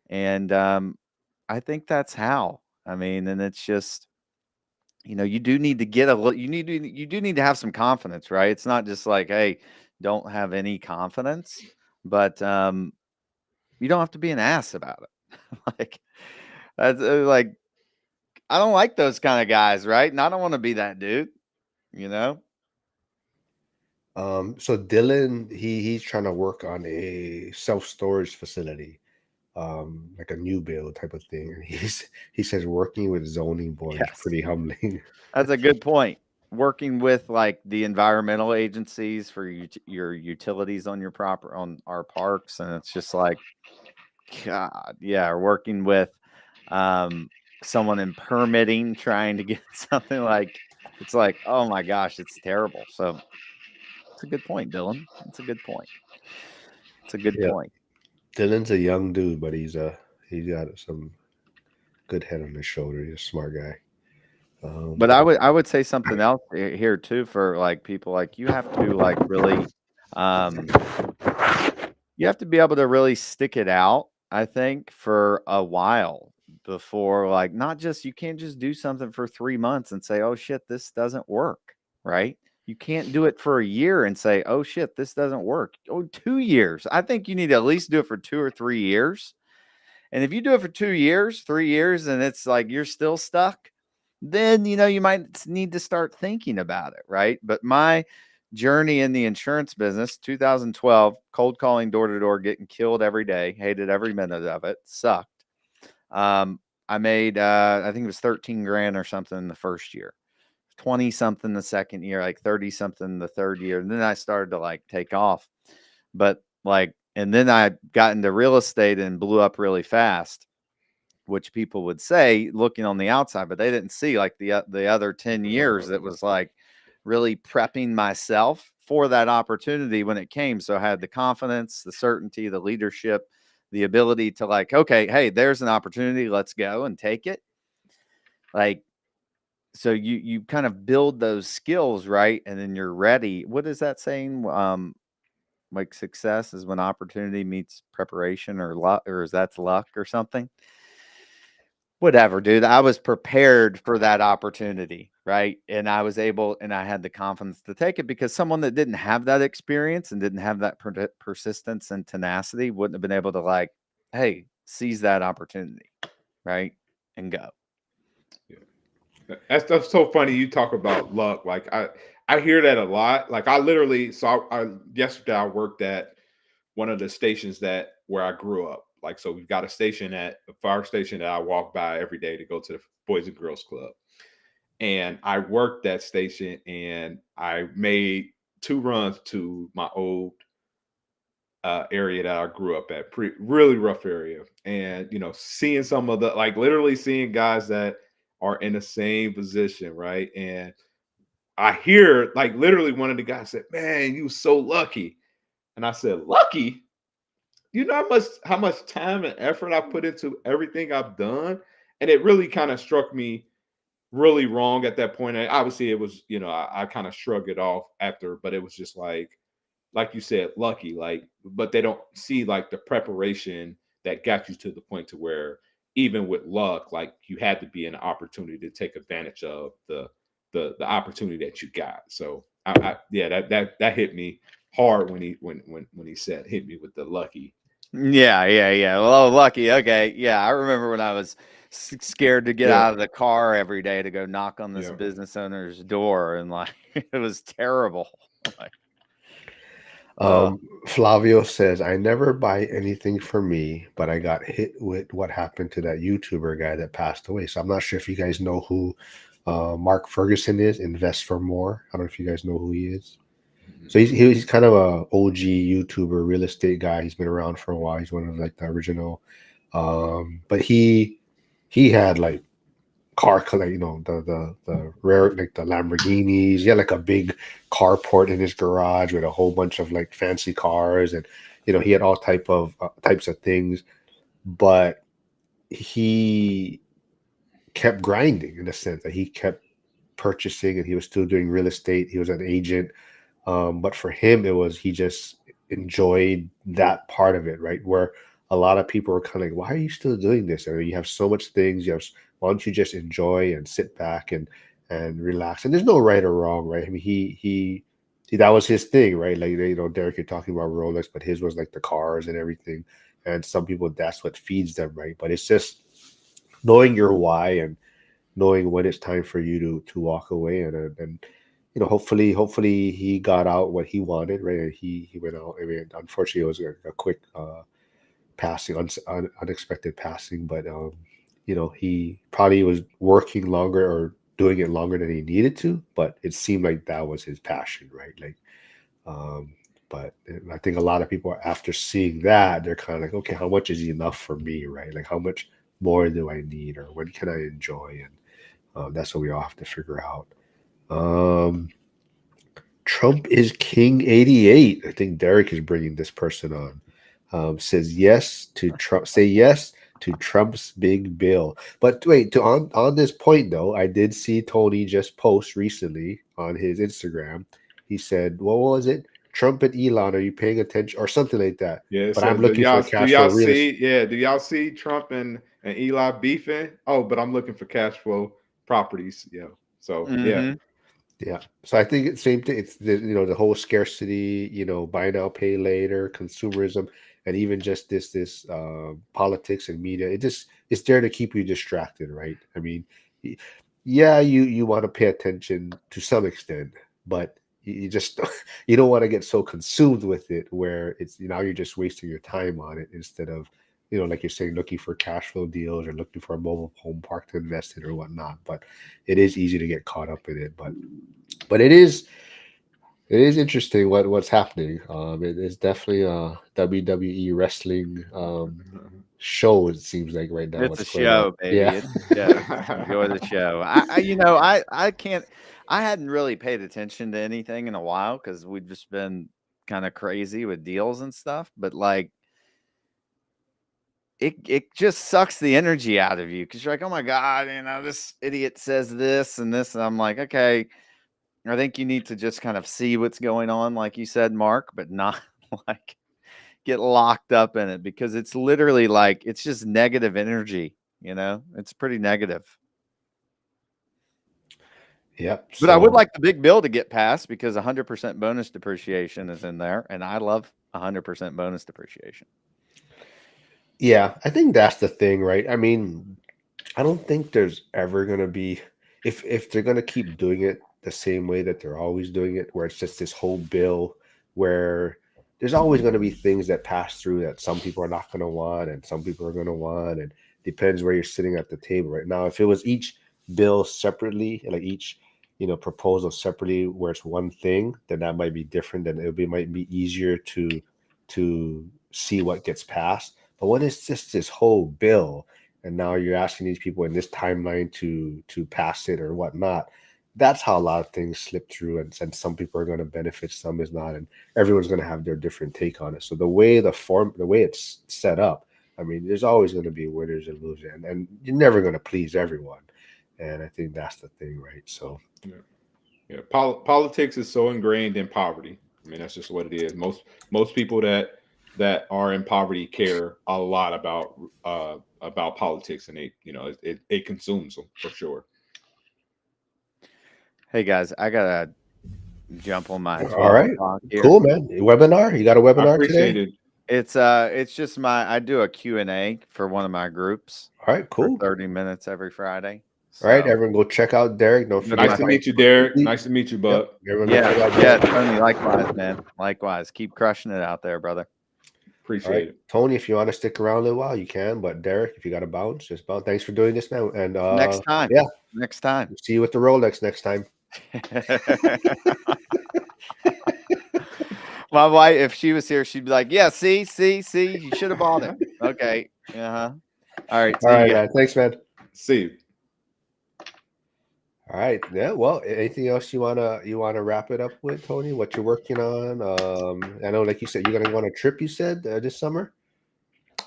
[SPEAKER 3] and I think that's how. I mean, and it's just you do need to get a little. You do need to have some confidence, right? It's not just like, hey, don't have any confidence, but you don't have to be an ass about it. Like that's like I don't like those kind of guys, right? And I don't want to be that dude, you know?
[SPEAKER 1] So Dylan, he's trying to work on a self-storage facility, like a new build type of thing. And he says working with zoning board is
[SPEAKER 3] Yes.
[SPEAKER 1] pretty humbling.
[SPEAKER 3] That's a good point. Working with like the environmental agencies for your utilities on your proper on our parks, and it's just like, God, yeah, or working with um, someone in permitting trying to get something like it's like, oh my gosh, it's terrible. So it's a good point, Dylan. It's a good point. It's a good
[SPEAKER 1] Yeah,
[SPEAKER 3] point.
[SPEAKER 1] Dylan's a young dude, but he's got some good head on his shoulder. He's a smart guy.
[SPEAKER 3] But
[SPEAKER 1] Um,
[SPEAKER 3] I would say something else here too for like people like you have to like really um you have to be able to really stick it out, I think, for a while before like not just you can't just do something for 3 months and say, "Oh shit, this doesn't work." Right? You can't do it for a year and say, "Oh shit, this doesn't work." Oh, 2 years. I think you need to at least do it for 2 or 3 years. And if you do it for 2 years, 3 years and it's like you're still stuck, then you might need to start thinking about it, right? But my journey in the insurance business, 2012, cold calling door to door, getting killed every day, hated every minute of it, sucked. I made I think it was 13 grand or something the first year. 20 something the second year, like 30 something the third year. And then I started to like take off. But like and then I got into real estate and blew up really fast, which people would say looking on the outside, but they didn't see like the other 10 years that was like really prepping myself for that opportunity when it came. So I had the confidence, the certainty, the leadership, the ability to like, okay, hey, there's an opportunity, let's go and take it. Like so you kind of build those skills, right? And then you're ready. What is that saying? Like success is when opportunity meets preparation or luck, or is that's luck or something? Whatever, dude. I was prepared for that opportunity, right? And I was able and I had the confidence to take it because someone that didn't have that experience and didn't have that persistence and tenacity wouldn't have been able to like, hey, seize that opportunity, right? And go.
[SPEAKER 2] Yeah. That's so funny. You talk about luck. Like I hear that a lot. Like I literally so I yesterday I worked at one of the stations that where I grew up. Like so we've got a fire station that I walk by every day to go to the Boys and Girls Club. And I worked that station and I made 2 runs to my old area that I grew up at, really rough area. And seeing some of the like literally seeing guys that are in the same position, right? And I hear like literally one of the guys said, "Man, you so lucky." And I said, "Lucky? You know how much time and effort I put into everything I've done?" And it really kind of struck me really wrong at that point. And obviously it was, I kind of shrugged it off after, but it was just like you said, lucky, like, but they don't see like the preparation that got you to the point to where even with luck, like you had to be an opportunity to take advantage of the opportunity that you got. So yeah, that hit me hard when he said hit me with the lucky.
[SPEAKER 3] Yeah, yeah, yeah. Well, lucky. Okay. Yeah. I remember when I was scared to get
[SPEAKER 2] Yeah,
[SPEAKER 3] out of the car every day to go knock on this
[SPEAKER 2] yeah.
[SPEAKER 3] business owner's door and like it was terrible. Like, uh,
[SPEAKER 1] Flavio says, I never buy anything for me, but I got hit with what happened to that YouTuber guy that passed away. So I'm not sure if you guys know who Mark Ferguson is, Invest for More. I don't know if you guys know who he is.
[SPEAKER 2] Mhm.
[SPEAKER 1] So he's kind of a OG YouTuber, real estate guy. He's been around for a while. He's one of like the original. But he had like car collect, the rare like the Lamborghinis. He had like a big carport in his garage with a whole bunch of like fancy cars, and he had all types of things. But he kept grinding in a sense that he kept purchasing, and he was still doing real estate. He was an agent, but for him, it was he just enjoyed that part of it, right? Where a lot of people were kind of like, "Why are you still doing this? I mean, you have so much things. Why don't you just enjoy and sit back and relax?" And there's no right or wrong, right? I mean, he that was his thing, right? Like, Derek, you're talking about Rolex, but his was like the cars and everything. And some people, that's what feeds them, right? But it's just knowing your why and knowing when it's time for you to walk away, and hopefully he got out what he wanted, right? And he went out. I mean, unfortunately, it was a quick passing, unexpected passing, but he probably was working longer or doing it longer than he needed to, but it seemed like that was his passion, right? Like, um, but I think a lot of people, after seeing that, they're kind of like, okay, how much is enough for me, right? Like, how much more do I need, or when can I enjoy? And that's what we all have to figure out. Um, Trump is King 88. I think Derek is bringing this person on. Says yes to Trump. Say yes to Trump's big bill. But wait, on this point though, I did see Tony just post recently on his Instagram. He said, "What was it? Trump and Elon, are you paying attention?" Or something like that.
[SPEAKER 2] Yeah, it
[SPEAKER 1] But I'm
[SPEAKER 2] said, do
[SPEAKER 1] looking for
[SPEAKER 2] y'all do
[SPEAKER 1] cash flow
[SPEAKER 2] y'all
[SPEAKER 1] real estate.
[SPEAKER 2] see? Yeah, do y'all see Trump and Eli beefing? Oh, but I'm looking for cash flow properties. Yeah. So yeah.
[SPEAKER 3] Mm-hmm.
[SPEAKER 1] Yeah. So I think it's same thing. It's the whole scarcity, buy now, pay later, consumerism, and even just this politics and media. It's there to keep you distracted, right? I mean, yeah, you want to pay attention to some extent, but you just you don't want to get so consumed with it where it's now you're just wasting your time on it instead of like you're saying, looking for cash flow deals or looking for a mobile home park to invest in or whatnot. But it is easy to get caught up in it. But it is interesting what's happening. It is definitely a WWE wrestling show. It seems like right now
[SPEAKER 3] It's
[SPEAKER 1] what's
[SPEAKER 3] a
[SPEAKER 1] going on.
[SPEAKER 3] show, baby.
[SPEAKER 1] Yeah,
[SPEAKER 3] It's a show. Just enjoy the show. I can't. I hadn't really paid attention to anything in a while because we've just been kind of crazy with deals and stuff. But like, it just sucks the energy out of you because you're like, oh my god, this idiot says this and this, and I'm like, okay, I think you need to just kind of see what's going on, like you said, Mark, but not like get locked up in it because it's literally like it's just negative energy. It's pretty negative.
[SPEAKER 1] yep.
[SPEAKER 3] But I would
[SPEAKER 1] So
[SPEAKER 3] like the big bill to get passed because 100% bonus depreciation is in there, and I love 100% bonus depreciation.
[SPEAKER 1] yeah, I think that's the thing, right? I mean, I don't think there's ever gonna be if they're gonna keep doing it the same way that they're always doing it, where it's just this whole bill where there's always gonna be things that pass through that some people are not gonna want and some people are gonna want, and depends where you're sitting at the table right now. If it was each bill separately, like each proposal separately, where it's one thing, then that might be different. Then might be easier to see what gets passed. But when it's just this whole bill, and now you're asking these people in this timeline to pass it or whatnot, that's how a lot of things slip through, and some people are going to benefit, some is not, and everyone's going to have their different take on it. So the way it's set up, I mean, there's always going to be winners and losers, and you're never going to please everyone, and I think that's the thing, right? So
[SPEAKER 2] Yeah. Yeah. Politics is so ingrained in poverty. I mean, that's just what it is. Most people that are in poverty care a lot about politics, and it consumes them for sure.
[SPEAKER 3] Hey guys, I gotta jump on my
[SPEAKER 1] all
[SPEAKER 3] 12
[SPEAKER 1] right,
[SPEAKER 3] o'clock here.
[SPEAKER 1] cool, man. Webinar, you got a
[SPEAKER 2] I
[SPEAKER 1] webinar today?
[SPEAKER 2] appreciate it.
[SPEAKER 3] It's just I do a Q&A for one of my groups
[SPEAKER 1] All right,
[SPEAKER 3] for
[SPEAKER 1] cool.
[SPEAKER 3] 30 minutes every Friday.
[SPEAKER 1] All right,
[SPEAKER 3] So
[SPEAKER 1] everyone go check out Derek. Don't
[SPEAKER 3] go to
[SPEAKER 1] forget
[SPEAKER 2] Nice
[SPEAKER 3] my
[SPEAKER 2] to
[SPEAKER 1] to
[SPEAKER 2] meet you,
[SPEAKER 3] Facebook.
[SPEAKER 2] Derek. Nice to meet you,
[SPEAKER 1] yep,
[SPEAKER 2] Bud.
[SPEAKER 1] everyone go
[SPEAKER 3] Yeah,
[SPEAKER 1] check out
[SPEAKER 3] yeah,
[SPEAKER 1] Derek.
[SPEAKER 3] Tony, likewise, man. Likewise. Keep crushing it out there, brother.
[SPEAKER 1] All right,
[SPEAKER 2] Appreciate it.
[SPEAKER 1] Tony, if you want to stick around a little while, you can. But Derek, if you got to bounce, just bounce. Thanks for doing this, man. And
[SPEAKER 3] Next time.
[SPEAKER 1] yeah,
[SPEAKER 3] Next time.
[SPEAKER 1] see you with the Rolex next time.
[SPEAKER 3] My wife, if she was here, she'd be like, yeah, see, you should have bought it. Okay. Uh-huh. All right.
[SPEAKER 1] All
[SPEAKER 3] See
[SPEAKER 1] right,
[SPEAKER 3] you.
[SPEAKER 1] man. Thanks, man.
[SPEAKER 2] See you.
[SPEAKER 1] All right. Yeah. Well, anything else you wanna wrap it up with, Tony? What you're working on? I know, like you said, you're gonna go on a trip. You said this summer.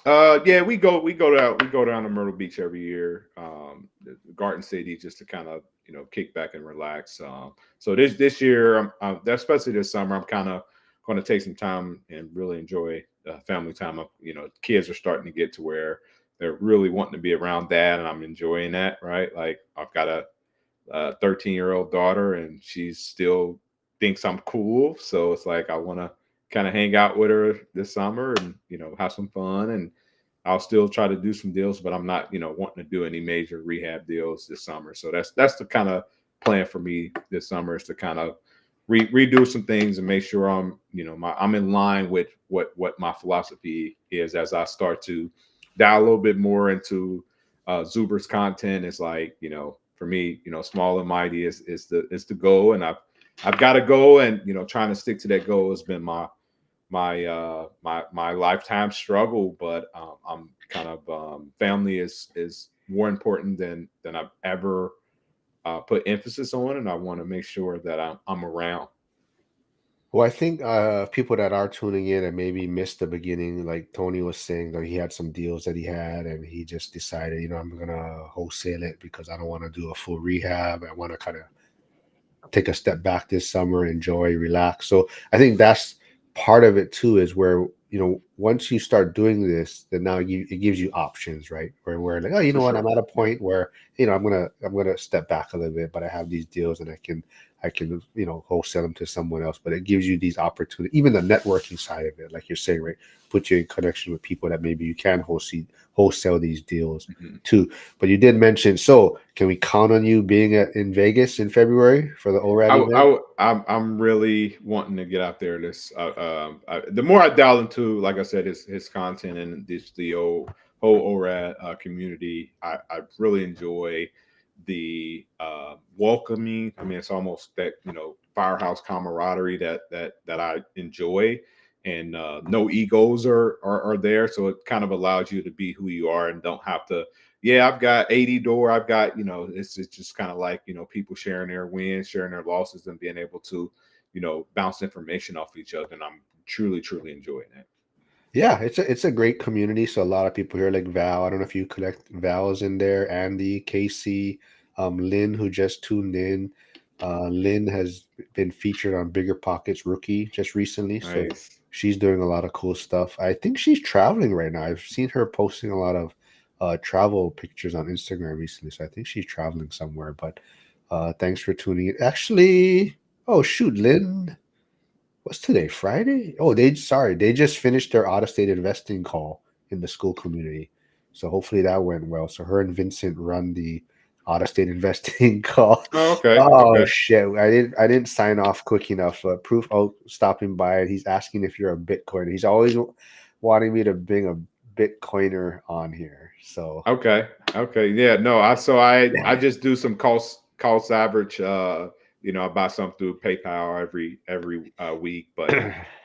[SPEAKER 2] Yeah, we go down to Myrtle Beach every year, Garden City, just to kind of kick back and relax. So this year, especially this summer, I'm kind of going to take some time and really enjoy family time. Kids are starting to get to where they're really wanting to be around dad, and I'm enjoying that. Right, like I've got a 13-year-old daughter, and she's still thinks I'm cool. So it's like I want to kind of hang out with her this summer and have some fun. And I'll still try to do some deals, but I'm not wanting to do any major rehab deals this summer. So that's the kind of plan for me this summer, is to kind of redo some things and make sure I'm in line with what my philosophy is as I start to dial a little bit more into Zuber's content. Is like, for me, small and mighty is the goal, and I've got to go, and trying to stick to that goal has been my lifetime struggle. But I'm kind of, family is more important than I've ever put emphasis on, and I want to make sure that I'm around.
[SPEAKER 1] Well, I think people that are tuning in and maybe missed the beginning, like Tony was saying, that he had some deals that he had, and he just decided, I'm gonna wholesale it because I don't want to do a full rehab. I want to kind of take a step back this summer, enjoy, relax. So I think that's part of it too, is where, once you start doing this, then now it gives you options, right? Where we're like, oh, you
[SPEAKER 2] For
[SPEAKER 1] know what, I'm
[SPEAKER 2] sure.
[SPEAKER 1] at a point where, I'm gonna step back a little bit, but I have these deals and I can wholesale them to someone else. But it gives you these opportunities, even the networking side of it, like you're saying, right? Put you in connection with people that maybe you can wholesale these deals
[SPEAKER 2] Mhm.
[SPEAKER 1] to. But you did mention, so can we count on you being in Vegas in February for the ORAD event?
[SPEAKER 2] I'm really wanting to get out there. The more I dial into, like I said, his content and the whole ORAD community, I really enjoy the welcoming. I mean, it's almost that firehouse camaraderie that I enjoy, and no egos are there, so it kind of allows you to be who you are and don't have to. Yeah, I've got 80 door. I've got, it's just kind of like, people sharing their wins, sharing their losses, and being able to, bounce information off each other. And I'm truly, truly enjoying it.
[SPEAKER 1] Yeah, it's a great community. So a lot of people here, like Val. I don't know if you collect Val's in there, Andy, Casey, Lynn, who just tuned in. Lynn has been featured on Bigger Pockets Rookie just recently, so
[SPEAKER 2] Nice.
[SPEAKER 1] she's doing a lot of cool stuff. I think she's traveling right now. I've seen her posting a lot of travel pictures on Instagram recently, so I think she's traveling somewhere. But thanks for tuning in. Actually, oh shoot, Lynn, what's today? Friday? Oh, they just finished their out of state investing call in the school community. So hopefully that went well. So her and Vincent run the out of state investing call.
[SPEAKER 2] Oh, okay.
[SPEAKER 1] Oh
[SPEAKER 2] Okay.
[SPEAKER 1] shit. I didn't sign off quick enough. Proof out stopping by, and he's asking if you're a Bitcoiner. He's always wanting me to bring a Bitcoiner on here. So
[SPEAKER 2] Okay. Okay. Yeah. No. I just do some cost average. I buy some through PayPal every week, but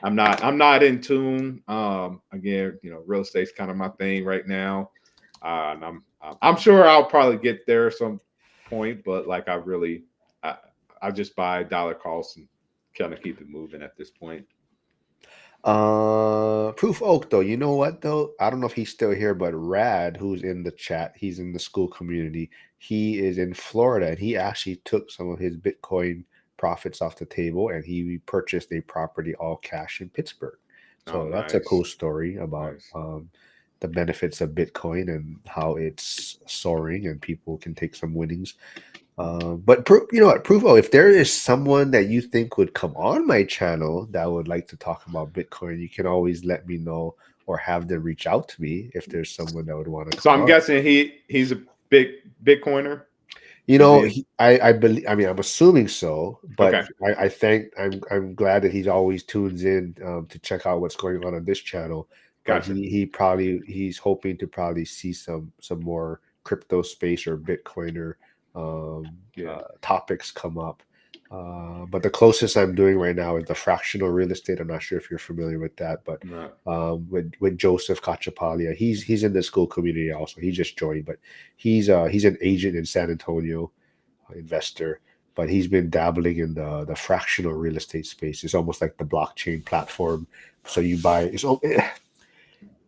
[SPEAKER 2] I'm not in tune. Again, real estate's kind of my thing right now, and I'm sure I'll probably get there at some point, but like I, I just buy dollar costs and kind of keep it moving at this point.
[SPEAKER 1] Proof Oak though, you know what though? I don't know if he's still here, but Rad, who's in the chat, he's in the school community. He is in Florida, and he actually took some of his Bitcoin profits off the table, and he purchased a property all cash in Pittsburgh.
[SPEAKER 2] Oh,
[SPEAKER 1] So that's a
[SPEAKER 2] nice,
[SPEAKER 1] cool story about
[SPEAKER 2] nice.
[SPEAKER 1] the benefits of Bitcoin and how it's soaring, and people can take some winnings. But you know what, Provo, if there is someone that you think would come on my channel that would like to talk about Bitcoin, you can always let me know or have them reach out to me if there's someone that would want to
[SPEAKER 2] So
[SPEAKER 1] come
[SPEAKER 2] I'm
[SPEAKER 1] on.
[SPEAKER 2] guessing he's a big Bitcoiner.
[SPEAKER 1] You
[SPEAKER 2] Is
[SPEAKER 1] know,
[SPEAKER 2] he?
[SPEAKER 1] I believe. I mean, I'm assuming so, but
[SPEAKER 2] Okay,
[SPEAKER 1] I think I'm glad that he's always tunes in to check out what's going on this channel. But
[SPEAKER 2] gotcha.
[SPEAKER 1] he's hoping to probably see some more crypto space or Bitcoiner
[SPEAKER 2] Yeah.
[SPEAKER 1] topics come up. But the closest I'm doing right now is the fractional real estate. I'm not sure if you're familiar with that, but
[SPEAKER 2] No.
[SPEAKER 1] with Joseph Cachapalia, he's in the school community also. He just joined, but he's an agent in San Antonio, investor, but he's been dabbling in the fractional real estate space. It's almost like the blockchain platform. So you buy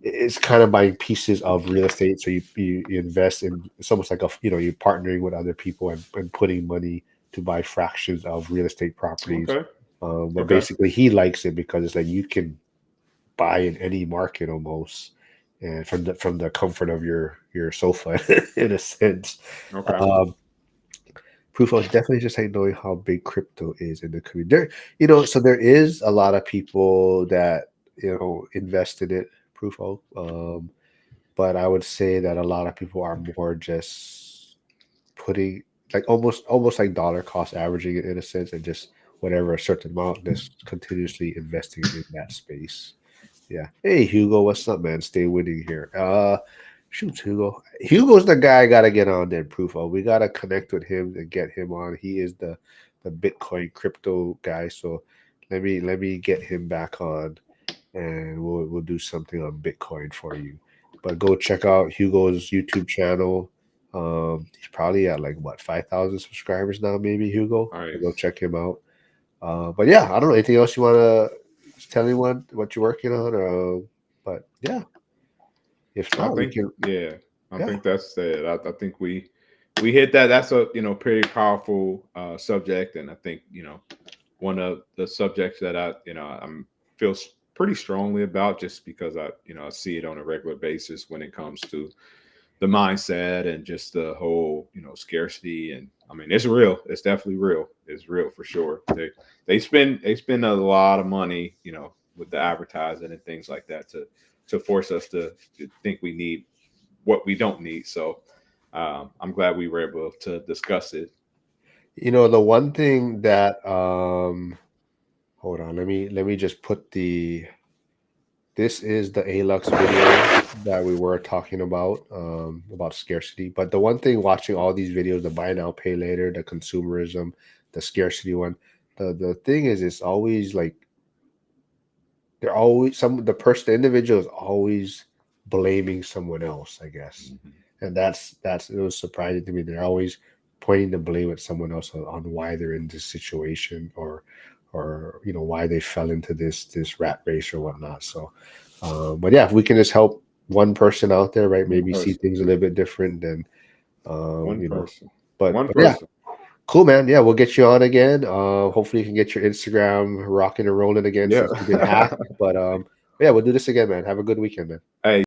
[SPEAKER 1] it's kind of buying pieces of real estate. So you invest in, it's almost like you're partnering with other people and putting money to buy fractions of real estate properties.
[SPEAKER 2] Okay.
[SPEAKER 1] But
[SPEAKER 2] Okay.
[SPEAKER 1] basically he likes it because it's like you can buy in any market almost, and from the comfort of your sofa in a sense.
[SPEAKER 2] Okay.
[SPEAKER 1] Um, Proof of definitely just like knowing how big crypto is in the community. So there is a lot of people that invest in it. Proof of, but I would say that a lot of people are more just putting like almost like dollar cost averaging it in a sense, and just whatever a certain amount, just continuously investing in that space. Yeah. Hey Hugo, what's up, man? Stay winning here. Shoot, Hugo. Hugo's the guy I gotta get on there, proof of. We gotta connect with him and get him on. He is the Bitcoin crypto guy. So let me get him back on, and we'll do something on Bitcoin for you. But go check out Hugo's YouTube channel. He's probably at like what 5,000 subscribers now, maybe Hugo. So go
[SPEAKER 2] Nice.
[SPEAKER 1] check him out. But yeah, I don't know anything else you want to tell anyone what you're working on. But yeah, if
[SPEAKER 2] I
[SPEAKER 1] not, we
[SPEAKER 2] think,
[SPEAKER 1] can.
[SPEAKER 2] yeah, I
[SPEAKER 1] Yeah,
[SPEAKER 2] think that's it. I think we hit that. That's a pretty powerful subject, and I think one of the subjects that I'm feel pretty strongly about, just because I see it on a regular basis when it comes to the mindset and just the whole scarcity. And I mean, it's real. It's definitely real. It's real for sure. They spend a lot of money with the advertising and things like that to force us to think we need what we don't need. So I'm glad we were able to discuss it.
[SPEAKER 1] the one thing that hold on, let me just put the this is the Alux video that we were talking about scarcity. But the one thing watching all these videos, the buy now, pay later, the consumerism, the scarcity one, the thing is, it's always like they're always the individual is always blaming someone else, I guess.
[SPEAKER 2] Mhm.
[SPEAKER 1] And that's it was surprising to me. They're always pointing the blame at someone else on why they're in this situation, or why they fell into this rat race or whatnot. So but yeah, if we can just help one person out there, right,
[SPEAKER 2] One
[SPEAKER 1] maybe see
[SPEAKER 2] person.
[SPEAKER 1] things a little bit different, then
[SPEAKER 2] One
[SPEAKER 1] you know
[SPEAKER 2] person.
[SPEAKER 1] but
[SPEAKER 2] One
[SPEAKER 1] but yeah,
[SPEAKER 2] person.
[SPEAKER 1] cool, man. Yeah, we'll get you on again. Hopefully you can get your Instagram rocking and rolling again
[SPEAKER 2] Yeah.
[SPEAKER 1] since you've been hacked. But yeah, we'll do this again, man. Have a good weekend, man.
[SPEAKER 2] Hey,